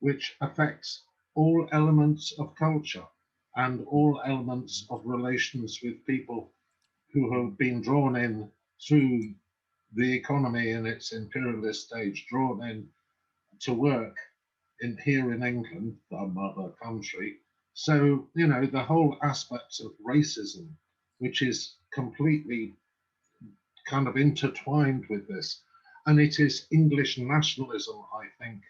which affects all elements of culture and all elements of relations with people who have been drawn in through the economy in its imperialist stage, drawn in to work here in England, our mother country. So, you know, the whole aspect of racism, which is completely kind of intertwined with this, and it is English nationalism, I think,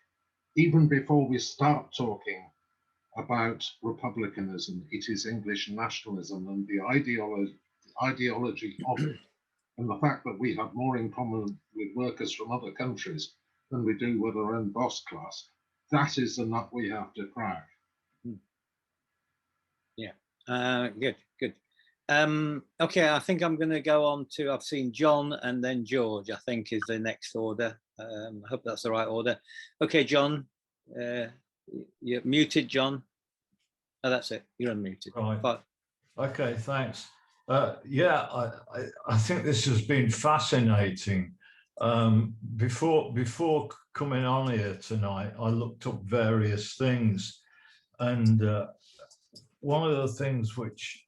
even before we start talking about republicanism, it is English nationalism and the ideology of it, and the fact that we have more in common with workers from other countries than we do with our own boss class. That is the nut we have to crack. Yeah, good. Okay, I think I'm going to go on to, I've seen John and then George, I think is the next order. I hope that's the right order. Okay, John, you're muted, John. Oh, that's it, you're unmuted. Right. But, okay, thanks. Yeah, I think this has been fascinating. Before coming on here tonight, I looked up various things, and one of the things which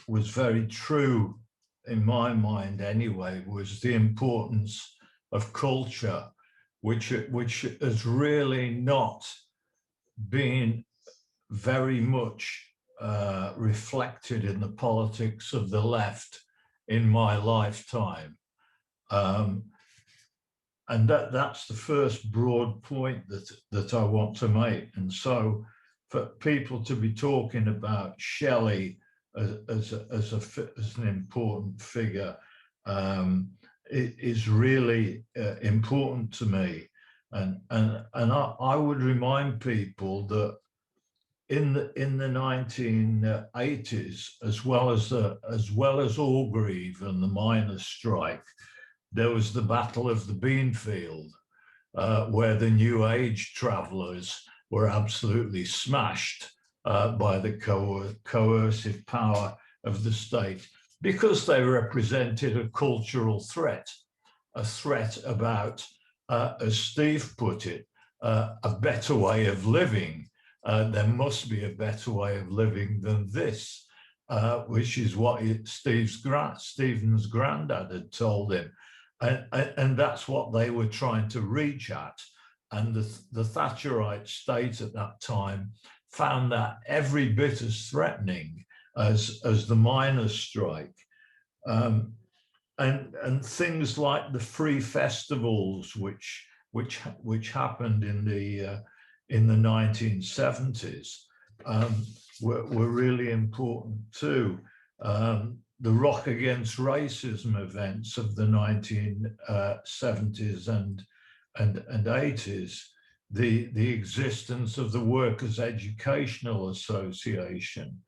was very true in my mind anyway was the importance of culture, which has really not been very much reflected in the politics of the left in my lifetime. And that's the first broad point that I want to make. And so for people to be talking about Shelley as an important figure is really important to me. And I would remind people that in the 1980s, as well as Orgreave and the miners' strike, there was the Battle of the Beanfield, where the New Age travellers were absolutely smashed by the coercive power of the state, because they represented a cultural threat, a threat about, as Steve put it, a better way of living. There must be a better way of living than this, which is what Stephen's granddad had told him. And that's what they were trying to reach at. And the Thatcherite state at that time found that every bit as threatening as the miners' strike. And things like the free festivals, which happened in the 1970s, were really important too. The Rock Against Racism events of the 1970s and 80s, the existence of the Workers' Educational Association,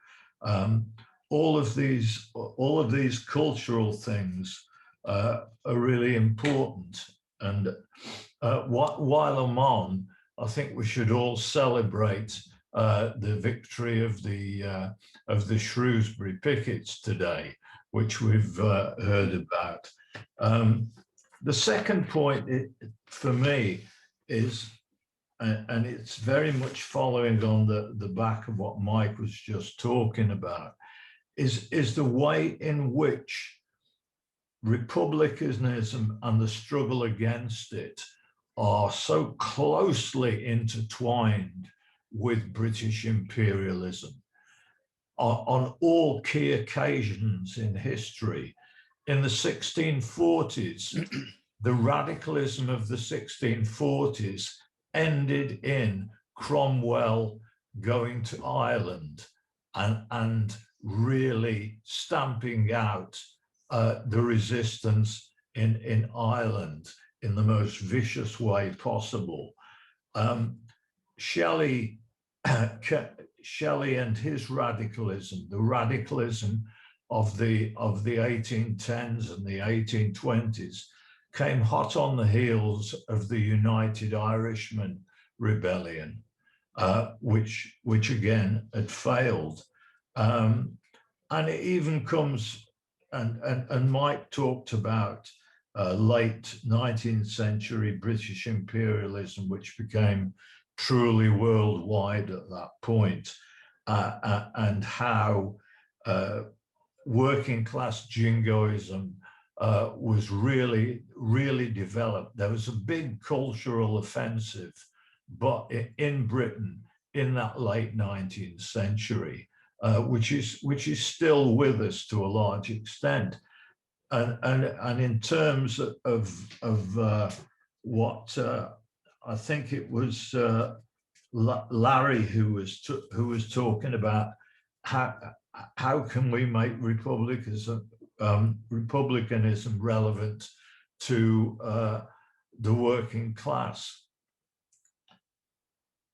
all of these cultural things are really important. And while I'm on, I think we should all celebrate the victory of the Shrewsbury pickets today, which we've heard about. The second point for me is, and it's very much following on the back of what Mike was just talking about, is the way in which republicanism and the struggle against it are so closely intertwined with British imperialism. On all key occasions in history, in the 1640s, the radicalism of the 1640s ended in Cromwell going to Ireland and really stamping out the resistance in Ireland in the most vicious way possible. Shelley and his radicalism, the radicalism of the 1810s and the 1820s, came hot on the heels of the United Irishmen rebellion, which again had failed. And it even comes, and Mike talked about late 19th century British imperialism, which became truly worldwide at that point, and how working class jingoism was really developed. There was a big cultural offensive, but in Britain in that late 19th century, which is still with us to a large extent. And in terms of what I think it was Larry who was talking about how can we make republicanism relevant to the working class.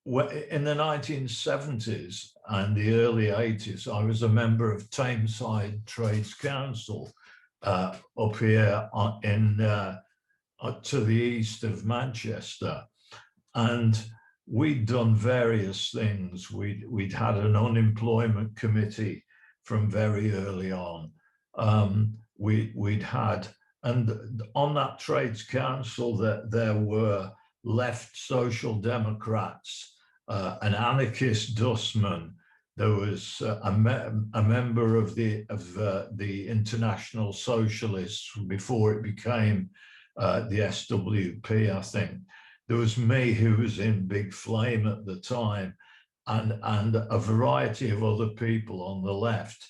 In the 1970s and the early 80s, I was a member of Tameside Trades Council up here to the east of Manchester, and we'd done various things. We'd had an unemployment committee from very early on. We'd had, and on that Trades Council, there were left social democrats, an anarchist dustman. There was a member of the International Socialists before it became the SWP, I think. There was me, who was in Big Flame at the time, and a variety of other people on the left.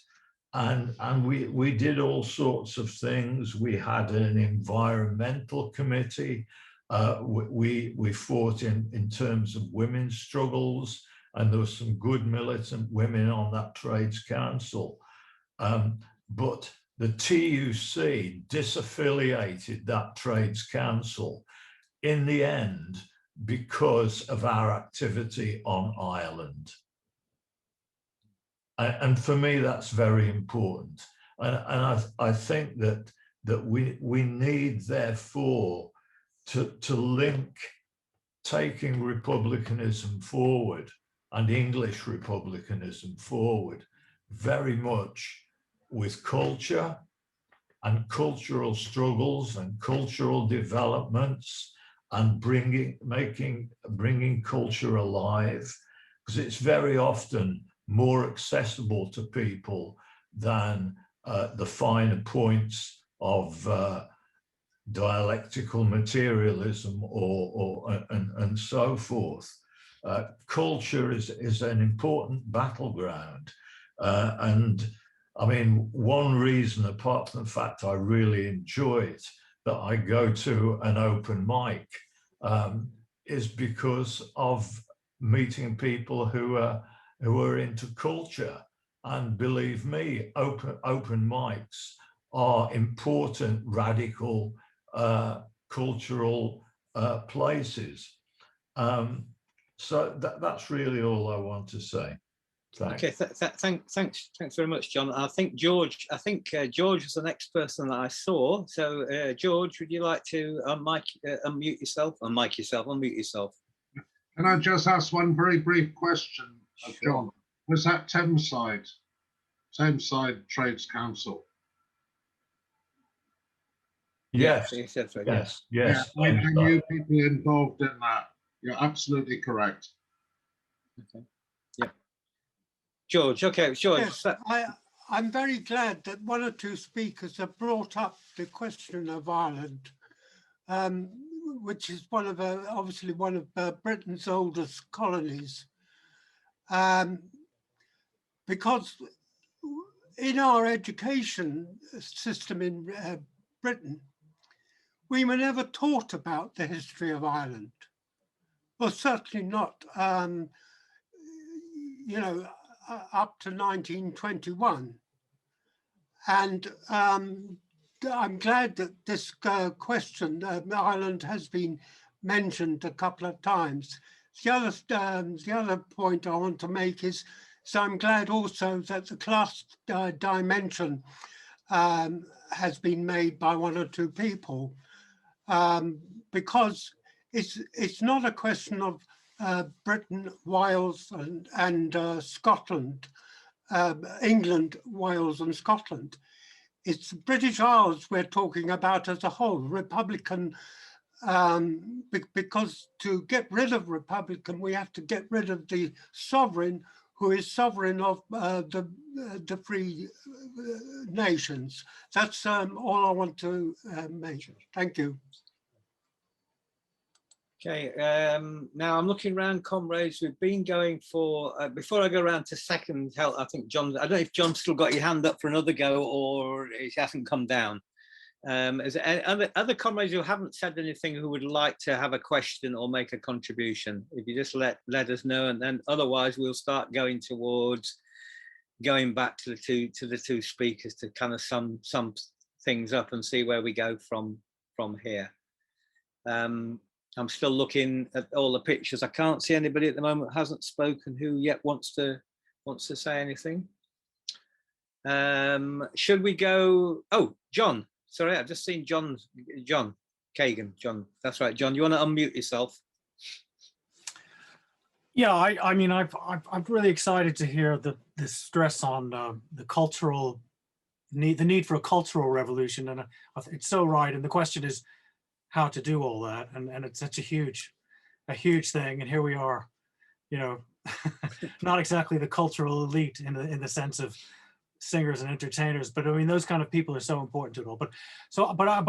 And we did all sorts of things. We had an environmental committee. We fought in terms of women's struggles, and there were some good militant women on that Trades Council. But the TUC disaffiliated that Trades Council in the end because of our activity on Ireland. And for me, that's very important. And I think that we need, therefore, to link taking republicanism forward and English republicanism forward very much with culture and cultural struggles and cultural developments, and bringing culture alive, because it's very often more accessible to people than the finer points of dialectical materialism and so forth. Culture is an important battleground, and I mean, one reason, apart from the fact I really enjoy it, that I go to an open mic, is because of meeting people who are into culture. And believe me, open mics are important, radical, cultural places. So that's really all I want to say. Thanks. Okay, thanks very much, John. I think George was the next person that I saw. So George, would you like to unmute yourself? Unmute yourself. Can I just ask one very brief question? John, was that Thameside Trades Council? Yes, yes, that's right, yes, Yeah, yes. I knew people involved in that. You're absolutely correct. Okay. Yeah. George, okay, George. Yes, I'm very glad that one or two speakers have brought up the question of Ireland, which is obviously one of Britain's oldest colonies. Because in our education system in Britain, we were never taught about the history of Ireland. Well, certainly not, up to 1921. And I'm glad that this question, Ireland, has been mentioned a couple of times. The other point I want to make is, so I'm glad also that the class dimension has been made by one or two people, because it's not a question of Britain, Wales, and Scotland, England, Wales, and Scotland. It's British Isles we're talking about as a whole, Republican, because to get rid of Republican, we have to get rid of the sovereign, who is sovereign of the free nations. That's all I want to mention. Thank you. Okay, now I'm looking around, comrades. We've been going for, before I go around to second help, I think John, I don't know if John's still got your hand up for another go or it hasn't come down. Is there other comrades who haven't said anything who would like to have a question or make a contribution? If you just let us know, and then otherwise we'll start going towards going back to the two speakers to kind of sum things up and see where we go from here. I'm still looking at all the pictures. I can't see anybody at the moment who hasn't spoken who yet wants to say anything. Should we go? Oh, John. Sorry, I've just seen John Kagan. John, that's right. John, you want to unmute yourself? Yeah, I mean, I'm really excited to hear the stress on the cultural need, the need for a cultural revolution, and it's so right. And the question is how to do all that, and it's such a huge thing. And here we are, you know, not exactly the cultural elite in the sense of singers and entertainers, but I mean those kind of people are so important to it all. But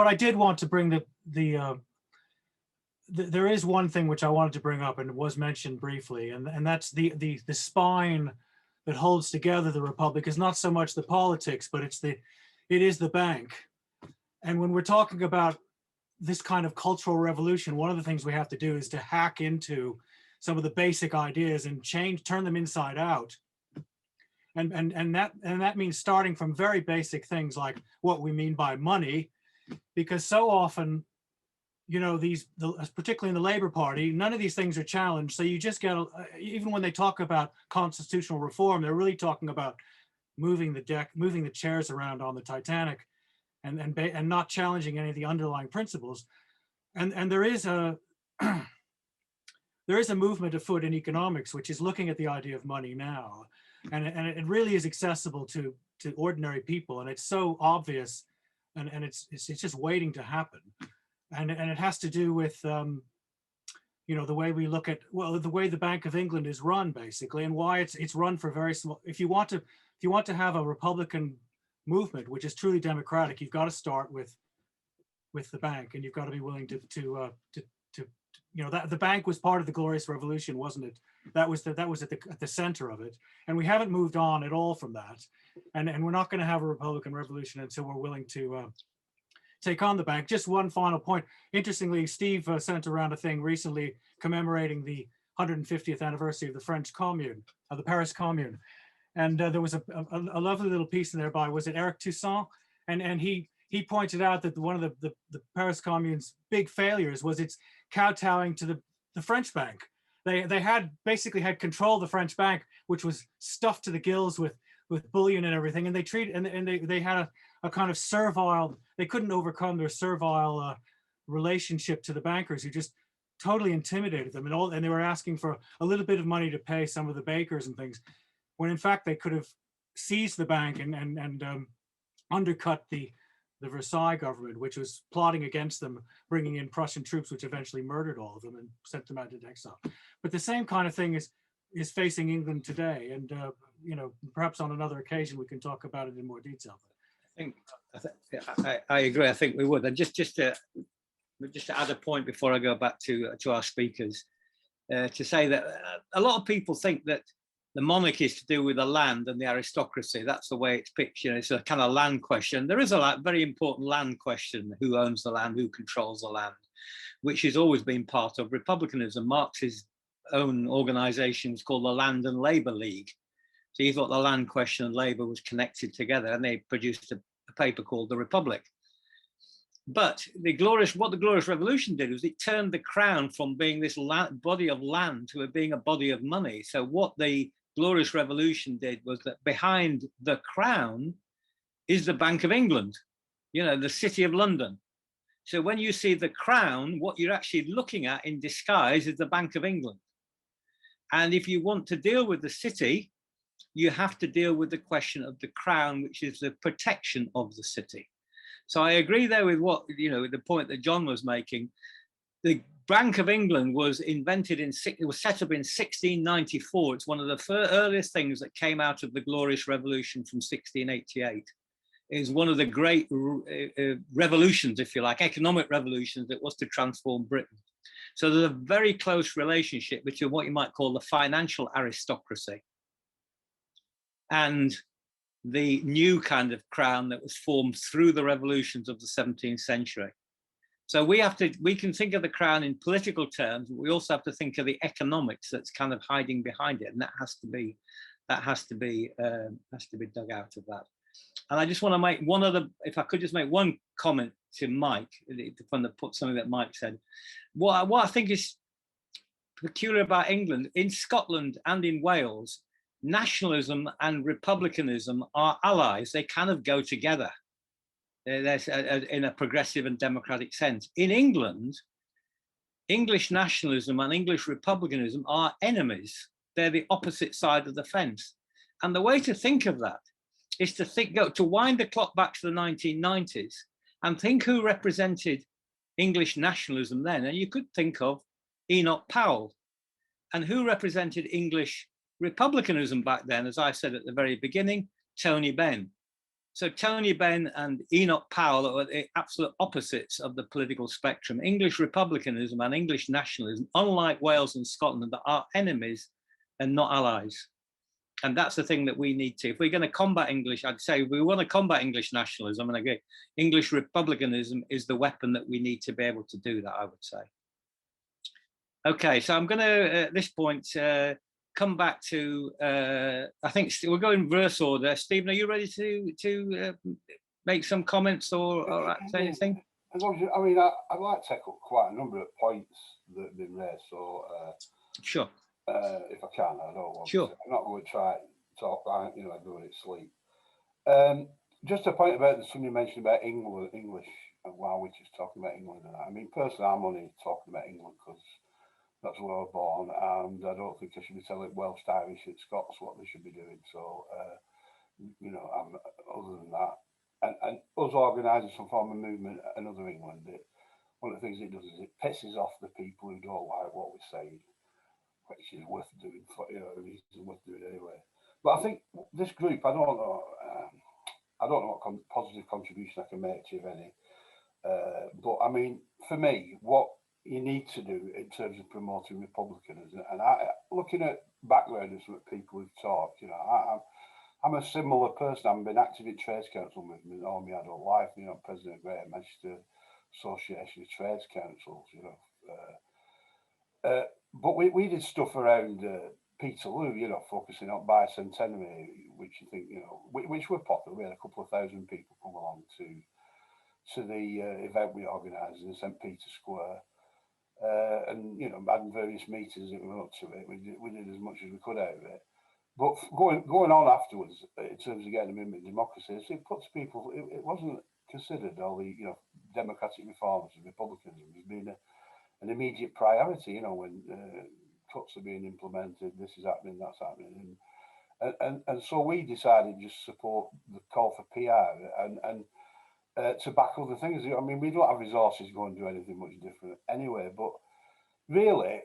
I did want to bring there is one thing which I wanted to bring up, and it was mentioned briefly, and that's the spine that holds together the republic is not so much the politics, but it is the bank. And when we're talking about this kind of cultural revolution, one of the things we have to do is to hack into some of the basic ideas and turn them inside out. And that means starting from very basic things like what we mean by money, because so often, you know, particularly in the Labour Party, none of these things are challenged. So you just get, even when they talk about constitutional reform, they're really talking about moving the chairs around on the Titanic, and not challenging any of the underlying principles. And there is a movement afoot in economics which is looking at the idea of money now, and it really is accessible to ordinary people, and it's so obvious, and it's just waiting to happen, and it has to do with you know, the way we look at, well, the way the Bank of England is run basically, and why it's run for very small. If you want to have a Republican movement which is truly democratic, you've got to start with the bank, and you've got to be willing to you know, that the bank was part of the Glorious Revolution, wasn't it? That was at the center of it, and we haven't moved on at all from that, and we're not going to have a Republican revolution until we're willing to take on the bank. Just one final point. Interestingly, Steve sent around a thing recently commemorating the 150th anniversary of the French Commune, of the Paris Commune. And there was a lovely little piece in there by, was it Eric Toussaint? And he pointed out that one of the Paris Commune's big failures was its kowtowing to the French bank. They had basically had control of the French bank, which was stuffed to the gills with bullion and everything. And they had a kind of servile, they couldn't overcome their servile relationship to the bankers, who just totally intimidated them, and they were asking for a little bit of money to pay some of the bakers and things, when in fact they could have seized the bank and undercut the Versailles government, which was plotting against them, bringing in Prussian troops, which eventually murdered all of them and sent them out into exile. But the same kind of thing is facing England today, and you know, perhaps on another occasion we can talk about it in more detail. I agree. I think we would. And just to add a point before I go back to our speakers, to say that a lot of people think that the monarchy is to do with the land and the aristocracy. That's the way it's pitched. You know, it's a kind of land question. There is a very important land question: who owns the land, who controls the land, which has always been part of republicanism. Marx's own organisation is called the Land and Labour League. So he thought the land question and labour was connected together, and they produced a paper called The Republic. But what the Glorious Revolution did was it turned the crown from being this body of land to it being a body of money. So what the Glorious Revolution did was that behind the crown is the Bank of England, you know, the City of London. So when you see the crown, what you're actually looking at in disguise is the Bank of England. And if you want to deal with the city, you have to deal with the question of the crown, which is the protection of the city. So I agree there with what, you know, the point that John was making. The Bank of England was invented it was set up in 1694. It's one of the earliest things that came out of the Glorious Revolution from 1688. It is one of the great revolutions, if you like, economic revolutions that was to transform Britain. So there's a very close relationship between what you might call the financial aristocracy and the new kind of crown that was formed through the revolutions of the 17th century. So we can think of the crown in political terms, but we also have to think of the economics that's kind of hiding behind it, and that has to be dug out of that. And I just want to make one other, if I could just make one comment to Mike, from something that Mike said. What I think is peculiar about England, in Scotland and in Wales, nationalism and republicanism are allies. They kind of go together in a progressive and democratic sense. In England, English nationalism and English republicanism are enemies. They're the opposite side of the fence. And the way to think of that is to wind the clock back to the 1990s and think who represented English nationalism then. And you could think of Enoch Powell. And who represented English republicanism back then, as I said at the very beginning, Tony Benn. So Tony Benn and Enoch Powell are the absolute opposites of the political spectrum. English republicanism and English nationalism, unlike Wales and Scotland, are enemies and not allies. And that's the thing that we need to, if we're going to combat English, I'd say we want to combat English nationalism, and again, English republicanism is the weapon that we need to be able to do that, I would say. Okay, so I'm going to, at this point, come back to, I think we'll go in reverse order. Stephen, are you ready to make some comments or say anything? I mean, I'd like to take up quite a number of points that have been raised, so sure. If I can, I don't want sure. to. I'm not going to try to talk, you know, doing it sleep. Just a point about something you mentioned about English, and while we're just talking about England and that. I mean, personally, I'm only talking about England because that's where I was born, and I don't think I should be telling Welsh, Irish, and Scots what they should be doing. So, you know, other than that, and us organising some form of movement in other England, one of the things it does is it pisses off the people who don't like what we're saying, which is worth doing, you know, it's worth doing anyway. But I think this group, I don't know what positive contribution I can make to, if any. But I mean, for me, what you need to do in terms of promoting republicanism, and looking at backgrounders with people who've talked, you know, I'm a similar person. I've been active in Trades Council movement all my adult life. You know, President of Greater Manchester Association of Trades Councils, you know. But we did stuff around Peterloo, you know, focusing on bicentenary, which you think, you know, which were popular. We had a couple of thousand people come along to the event we organised in St. Peter's Square, and you know, had various meetings that went up to it. We did as much as we could out of it. But going on afterwards, in terms of getting them in democracy, it puts people. It wasn't considered all the, you know, democratic reforms and republicanism as being an immediate priority, you know, when cuts are being implemented, this is happening, that's happening. And so we decided to just support the call for PR and to back other things. I mean, we don't have resources to go and do anything much different anyway, but really,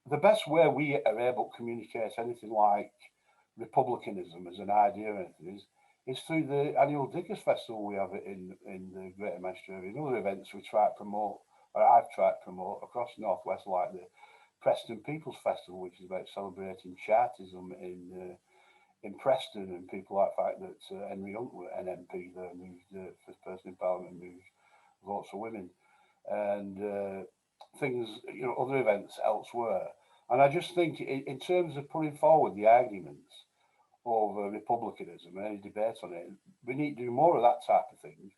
the best way we are able to communicate anything like republicanism as an idea or anything is through the annual Diggers Festival we have in the Greater Manchester area. And other events we try to promote, or I've tried to promote across the Northwest, like the Preston People's Festival, which is about celebrating Chartism in Preston, and people like the fact that Henry Hunt, an MP there, moved first person in Parliament, moved votes for women, and things, you know, other events elsewhere. And I just think in terms of putting forward the arguments over republicanism and any debate on it, we need to do more of that type of thing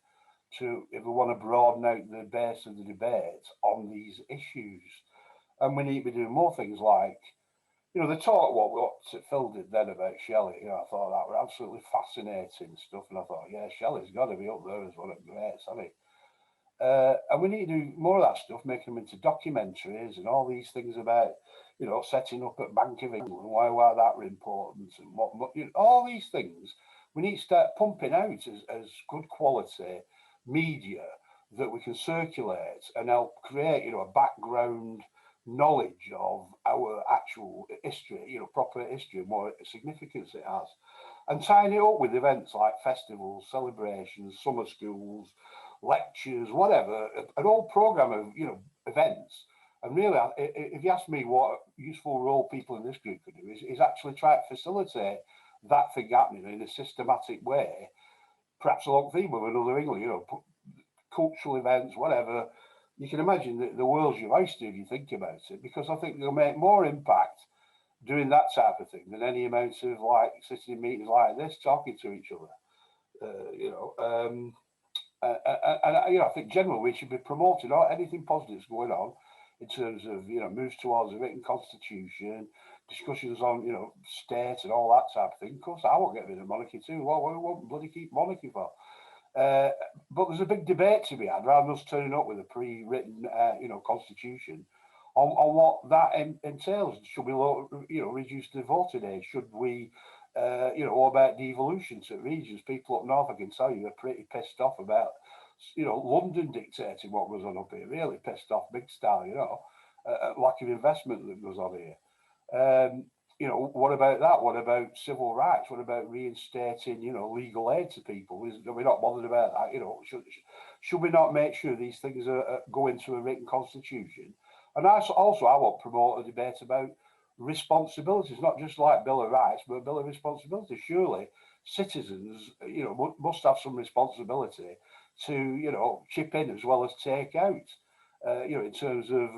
to, if we want to broaden out the base of the debate on these issues. And we need to be doing more things like, you know, the talk what Phil did then about Shelley, you know, I thought that were absolutely fascinating stuff. And I thought, yeah, Shelley's got to be up there as one of the greats, hasn't he? And we need to do more of that stuff, make them into documentaries and all these things about, you know, setting up at Bank of England, why that were important, and what you know, all these things we need to start pumping out as good quality media that we can circulate and help create, you know, a background knowledge of our actual history, you know, proper history, and what significance it has, and tying it up with events like festivals, celebrations, summer schools, lectures, whatever, an whole program of, you know, events. And really, if you ask me what useful role people in this group could do, is actually try to facilitate that thing happening in a systematic way, perhaps along theme with another England, you know, cultural events, whatever. You can imagine that the world's your oyster if you think about it, because I think they'll make more impact doing that type of thing than any amount of like sitting in meetings like this, talking to each other, you know. And you know, I think generally we should be promoting anything positive that's going on in terms of, you know, moves towards a written constitution, discussions on, you know, state and all that type of thing. Of course, I won't get rid of monarchy too. What we won't bloody keep monarchy for? But there's a big debate to be had, rather than us turning up with a pre-written, you know, constitution on what that entails. Should we, you know, reduce the voting age? Should we, you know, what about devolution to regions? People up north, I can tell you, are pretty pissed off about, you know, London dictating what goes on up here. Really pissed off, big style, you know, lack of investment that goes on here. You know, what about that? What about civil rights? What about reinstating, you know, legal aid to people? Are we not bothered about that? You know, should we not make sure these things go into a written constitution? And I want to promote a debate about responsibilities, not just like Bill of Rights, but a Bill of Responsibility. Surely citizens, you know, must have some responsibility to, you know, chip in as well as take out. You know, in terms of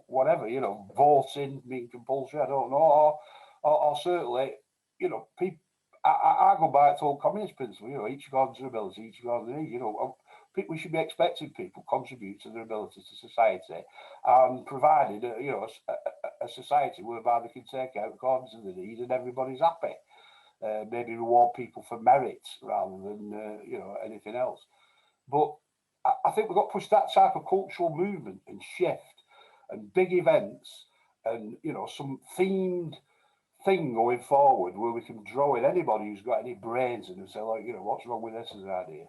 whatever, you know, voting being compulsory, I don't know, or certainly, you know, people. I go back to old communist principle, you know, each according to their ability, each according to their need. You know, we should be expecting people contribute to their ability to society, and provided, you know, a society whereby they can take out according to the need and everybody's happy. Maybe reward people for merit rather than, you know, anything else. But I think we've got to push that type of cultural movement and shift and big events and, you know, some themed thing going forward where we can draw in anybody who's got any brains and say, like, you know, what's wrong with this as an idea?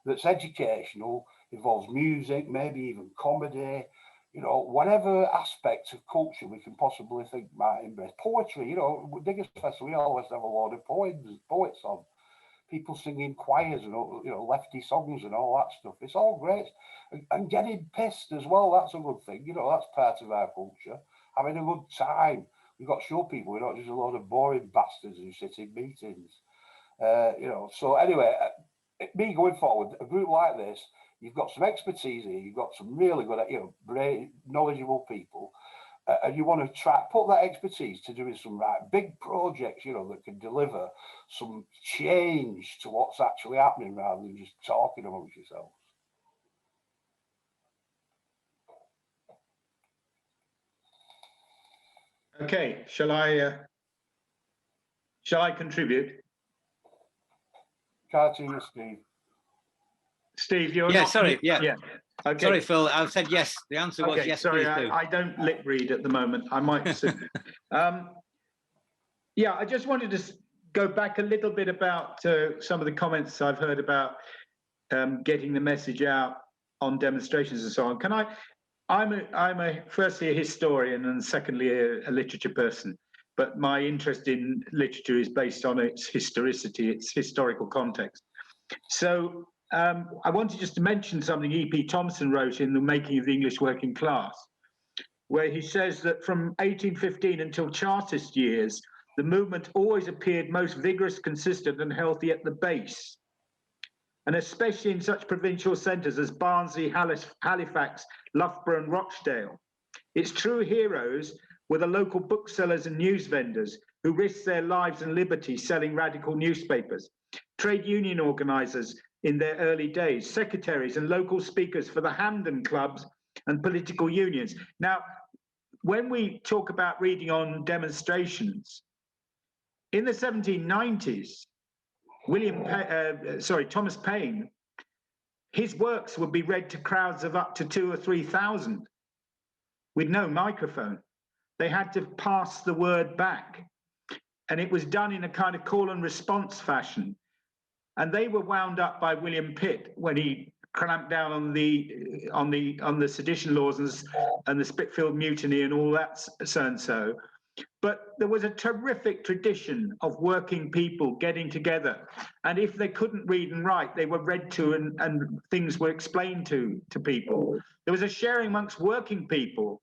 That's educational, involves music, maybe even comedy, you know, whatever aspect of culture we can possibly think might embrace. Poetry, you know, Diggers Festival, we always have a lot of poets on. People singing choirs and, you know, lefty songs and all that stuff. It's all great. And getting pissed as well, that's a good thing. You know, that's part of our culture. Having a good time. We've got to show people we're not just a load of boring bastards who sit in meetings. You know, so anyway, me going forward, a group like this, you've got some expertise here, you've got some really good, you know, brave, knowledgeable people, and you want to put that expertise to doing some big projects, you know, that can deliver some change to what's actually happening rather than just talking amongst yourselves. Okay, shall I contribute? Can't see you, Steve. Steve, you're yeah, not. Sorry, yeah. Okay. Sorry, Phil, I said yes. The answer was yes, sorry, please do. I don't lip read at the moment. I might soon. Yeah, I just wanted to go back a little bit about some of the comments I've heard about getting the message out on demonstrations and so on. Can I'm firstly a historian and secondly a literature person, but my interest in literature is based on its historicity, its historical context. So I wanted just to mention something E.P. Thompson wrote in The Making of the English Working Class, where he says that from 1815 until Chartist years, the movement always appeared most vigorous, consistent, and healthy at the base, and especially in such provincial centres as Barnsley, Halifax, Loughborough, and Rochdale. Its true heroes were the local booksellers and news vendors who risked their lives and liberty selling radical newspapers, trade union organisers in their early days, secretaries and local speakers for the Hampden clubs and political unions. Now, when we talk about reading on demonstrations, in the 1790s, Thomas Paine, his works would be read to crowds of up to 2,000 or 3,000 with no microphone. They had to pass the word back, and it was done in a kind of call and response fashion. And they were wound up by William Pitt when he clamped down on the sedition laws and the Spitfield Mutiny and all that so and so. But there was a terrific tradition of working people getting together, and if they couldn't read and write, they were read to and things were explained to people. There was a sharing amongst working people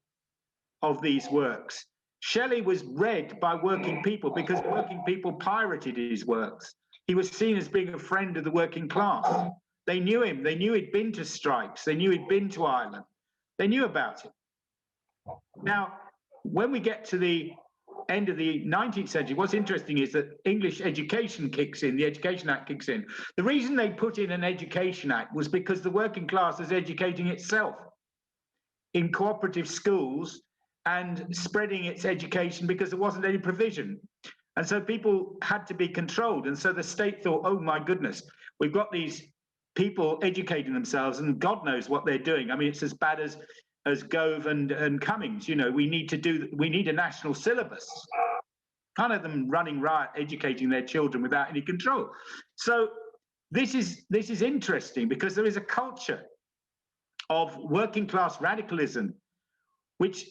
of these works. Shelley was read by working people because working people pirated his works. He was seen as being a friend of the working class. They knew him. They knew he'd been to strikes. They knew he'd been to Ireland. They knew about it. Now, when we get to the end of the 19th century, what's interesting is that English education kicks in, the Education Act kicks in. The reason they put in an Education Act was because the working class is educating itself in cooperative schools and spreading its education because there wasn't any provision. And so people had to be controlled. And so the state thought, oh my goodness, we've got these people educating themselves and God knows what they're doing. I mean, it's as bad as Gove and Cummings. You know, we need a national syllabus. Kind of them running riot, educating their children without any control. So this is interesting because there is a culture of working class radicalism, which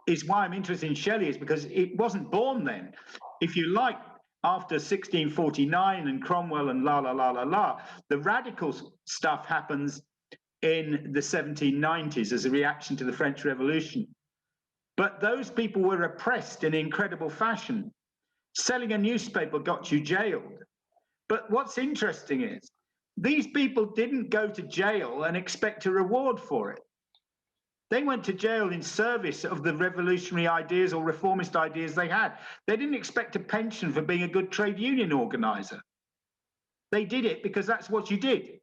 is why I'm interested in Shelley, is because it wasn't born then. If you like, after 1649 and Cromwell and the radical stuff happens in the 1790s as a reaction to the French Revolution. But those people were oppressed in incredible fashion. Selling a newspaper got you jailed. But what's interesting is these people didn't go to jail and expect a reward for it. They went to jail in service of the revolutionary ideas or reformist ideas they had. They didn't expect a pension for being a good trade union organizer. They did it because that's what you did.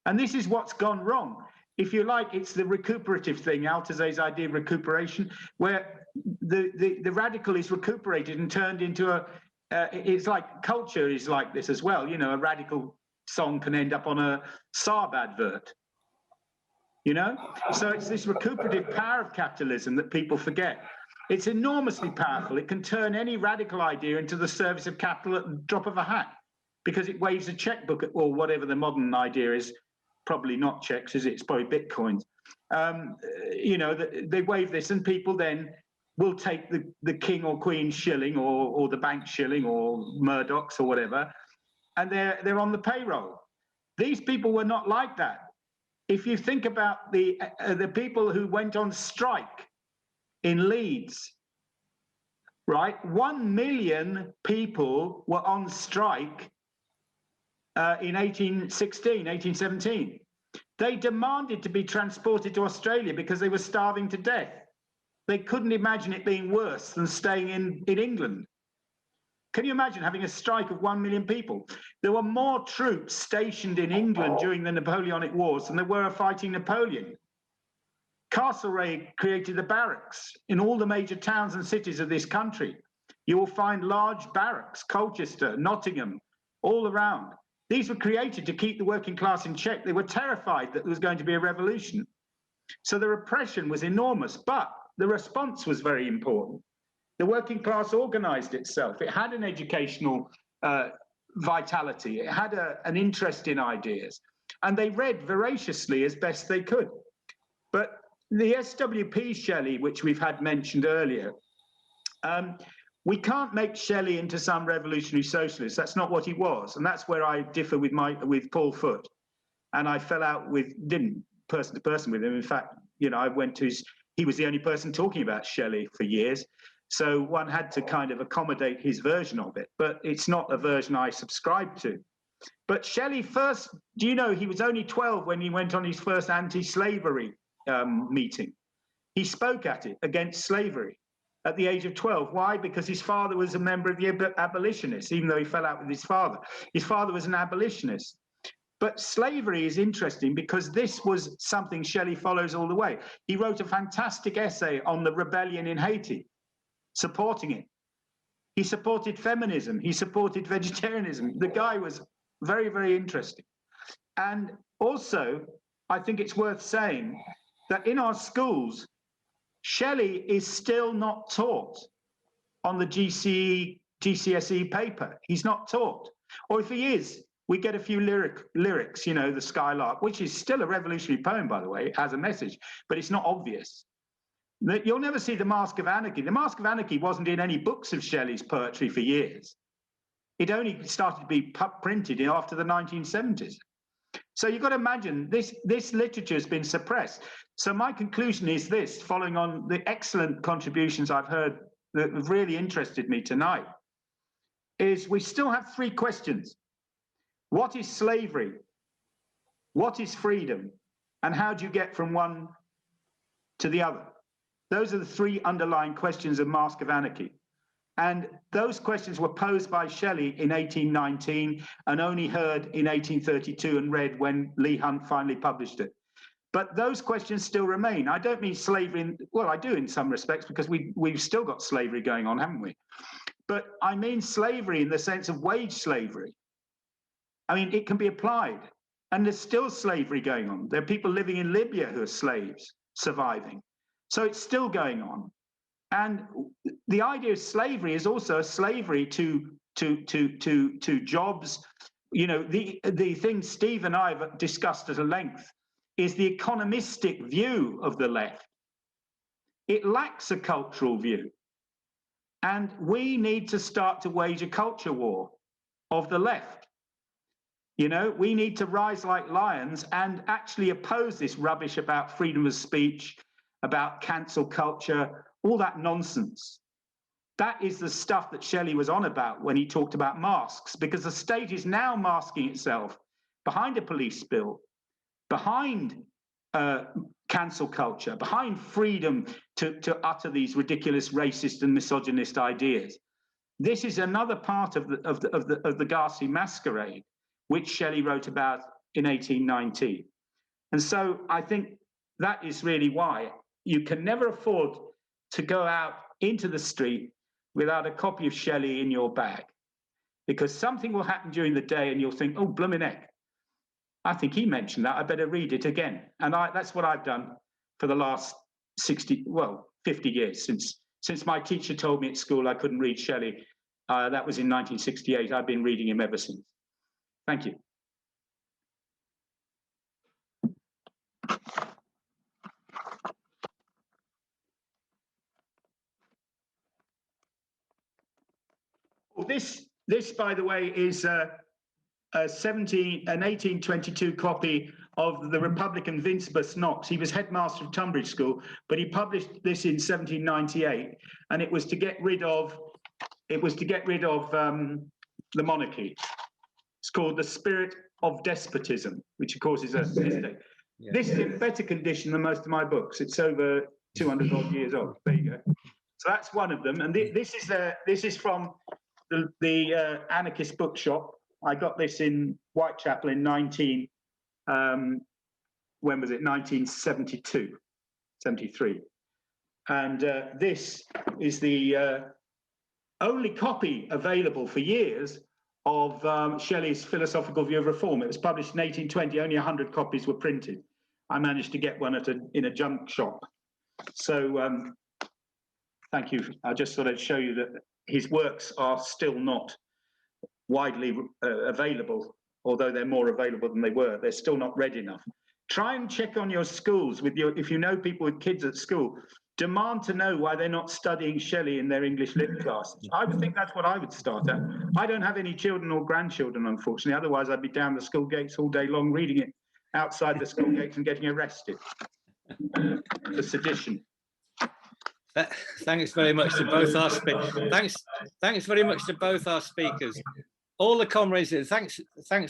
And this is what's gone wrong. If you like, it's the recuperative thing, Althusser's idea of recuperation, where the radical is recuperated and turned into it's like culture is like this as well. You know, a radical song can end up on a Saab advert. You know, so it's this recuperative power of capitalism that people forget. It's enormously powerful. It can turn any radical idea into the service of capital at the drop of a hat because it waves a checkbook or whatever the modern idea is. Probably not checks, is it? It's probably bitcoins. You know, they wave this and people then will take the king or queen shilling or the bank shilling or Murdoch's or whatever, and they're on the payroll. These people were not like that. If you think about the people who went on strike in Leeds, right? 1 million people were on strike in 1816, 1817. They demanded to be transported to Australia because they were starving to death. They couldn't imagine it being worse than staying in England. Can you imagine having a strike of 1 million people? There were more troops stationed in England during the Napoleonic Wars than there were fighting Napoleon. Castlereagh created the barracks in all the major towns and cities of this country. You will find large barracks, Colchester, Nottingham, all around. These were created to keep the working class in check. They were terrified that there was going to be a revolution. So the repression was enormous, but the response was very important. The working class organized itself. It had an educational vitality. It had an interest in ideas. And they read voraciously as best they could. But the SWP Shelley, which we've had mentioned earlier, we can't make Shelley into some revolutionary socialist. That's not what he was. And that's where I differ with Paul Foote. And I fell out didn't person to person with him. In fact, you know, I went to he was the only person talking about Shelley for years. So one had to kind of accommodate his version of it, but it's not a version I subscribe to. But Shelley first, do you know, he was only 12 when he went on his first anti-slavery meeting. He spoke at it against slavery at the age of 12. Why? Because his father was a member of the abolitionists, even though he fell out with his father. His father was an abolitionist. But slavery is interesting because this was something Shelley follows all the way. He wrote a fantastic essay on the rebellion in Haiti, supporting it. He supported feminism. He supported vegetarianism. The guy was very, very interesting. And also, I think it's worth saying that in our schools, Shelley is still not taught on the GCSE paper. He's not taught. Or if he is, we get a few lyrics, you know, the Skylark, which is still a revolutionary poem, by the way. It has a message, but it's not obvious. You'll never see the Mask of Anarchy. The Mask of Anarchy wasn't in any books of Shelley's poetry for years. It only started to be printed after the 1970s. So you've got to imagine this literature has been suppressed. So my conclusion is this, following on the excellent contributions I've heard that have really interested me tonight, is we still have three questions. What is slavery? What is freedom? And how do you get from one to the other? Those are the three underlying questions of Mask of Anarchy. And those questions were posed by Shelley in 1819 and only heard in 1832 and read when Leigh Hunt finally published it. But those questions still remain. I don't mean slavery, well, I do in some respects because we've still got slavery going on, haven't we? But I mean slavery in the sense of wage slavery. I mean, it can be applied. And there's still slavery going on. There are people living in Libya who are slaves, surviving. So it's still going on. And the idea of slavery is also a slavery to jobs. You know, the thing Steve and I have discussed at a length is the economistic view of the left. It lacks a cultural view. And we need to start to wage a culture war of the left. You know, we need to rise like lions and actually oppose this rubbish about freedom of speech, about cancel culture, all that nonsense. That is the stuff that Shelley was on about when he talked about masks, because the state is now masking itself behind a police bill, behind cancel culture, behind freedom to utter these ridiculous racist and misogynist ideas. This is another part of the ghastly masquerade, which Shelley wrote about in 1819. And so I think that is really why you can never afford to go out into the street without a copy of Shelley in your bag, because something will happen during the day and you'll think, oh, blooming heck, I think he mentioned that, I better read it again. And that's what I've done for the last 50 years, since my teacher told me at school I couldn't read Shelley. That was in 1968. I've been reading him ever since. Thank you. This, by the way, is an 1822 copy of the Republican Vincebus Knox. He was headmaster of Tunbridge School, but he published this in 1798, and it was to get rid of the monarchy. It's called The Spirit of Despotism, which of course is a mistake. Yeah. This is in better condition than most of my books. It's over 200 odd years old. There you go. So that's one of them, and this is from the Anarchist Bookshop. I got this in Whitechapel in 1972, 73. And this is the only copy available for years of Shelley's Philosophical View of Reform. It was published in 1820. Only 100 copies were printed. I managed to get one in a junk shop. So thank you. I just thought I'd show you that his works are still not widely available, although they're more available than they were. They're still not read enough. Try and check on your schools if you know people with kids at school, demand to know why they're not studying Shelley in their English lit classes. I would think that's what I would start at. I don't have any children or grandchildren, unfortunately. Otherwise, I'd be down the school gates all day long reading it outside the school gates and getting arrested for sedition. Thanks very much to both our speakers. Thanks very much to both our speakers. All the comrades, thanks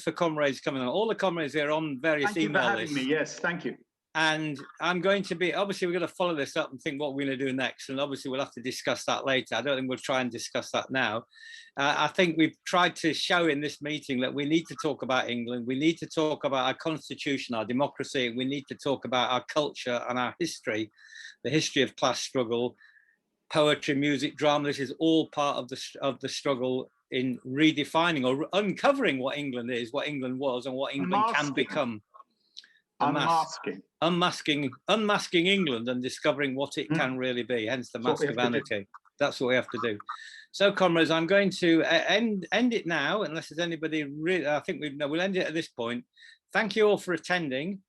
for comrades coming on. All the comrades are on various email lists. Thank you for having me. Yes, thank you. And I'm going to be, obviously, we're going to follow this up and think what we're going to do next. And obviously, we'll have to discuss that later. I don't think we'll try and discuss that now. I think we've tried to show in this meeting that we need to talk about England. We need to talk about our constitution, our democracy. We need to talk about our culture and our history, the history of class struggle, poetry, music, drama. This is all part of the struggle in redefining or uncovering what England is, what England was, and what England can become. Unmasking England and discovering what it can really be, hence the Mask of Anarchy. That's what we have to do. So, comrades, I'm going to end it now, unless there's anybody really, I think we'll end it at this point. Thank you all for attending.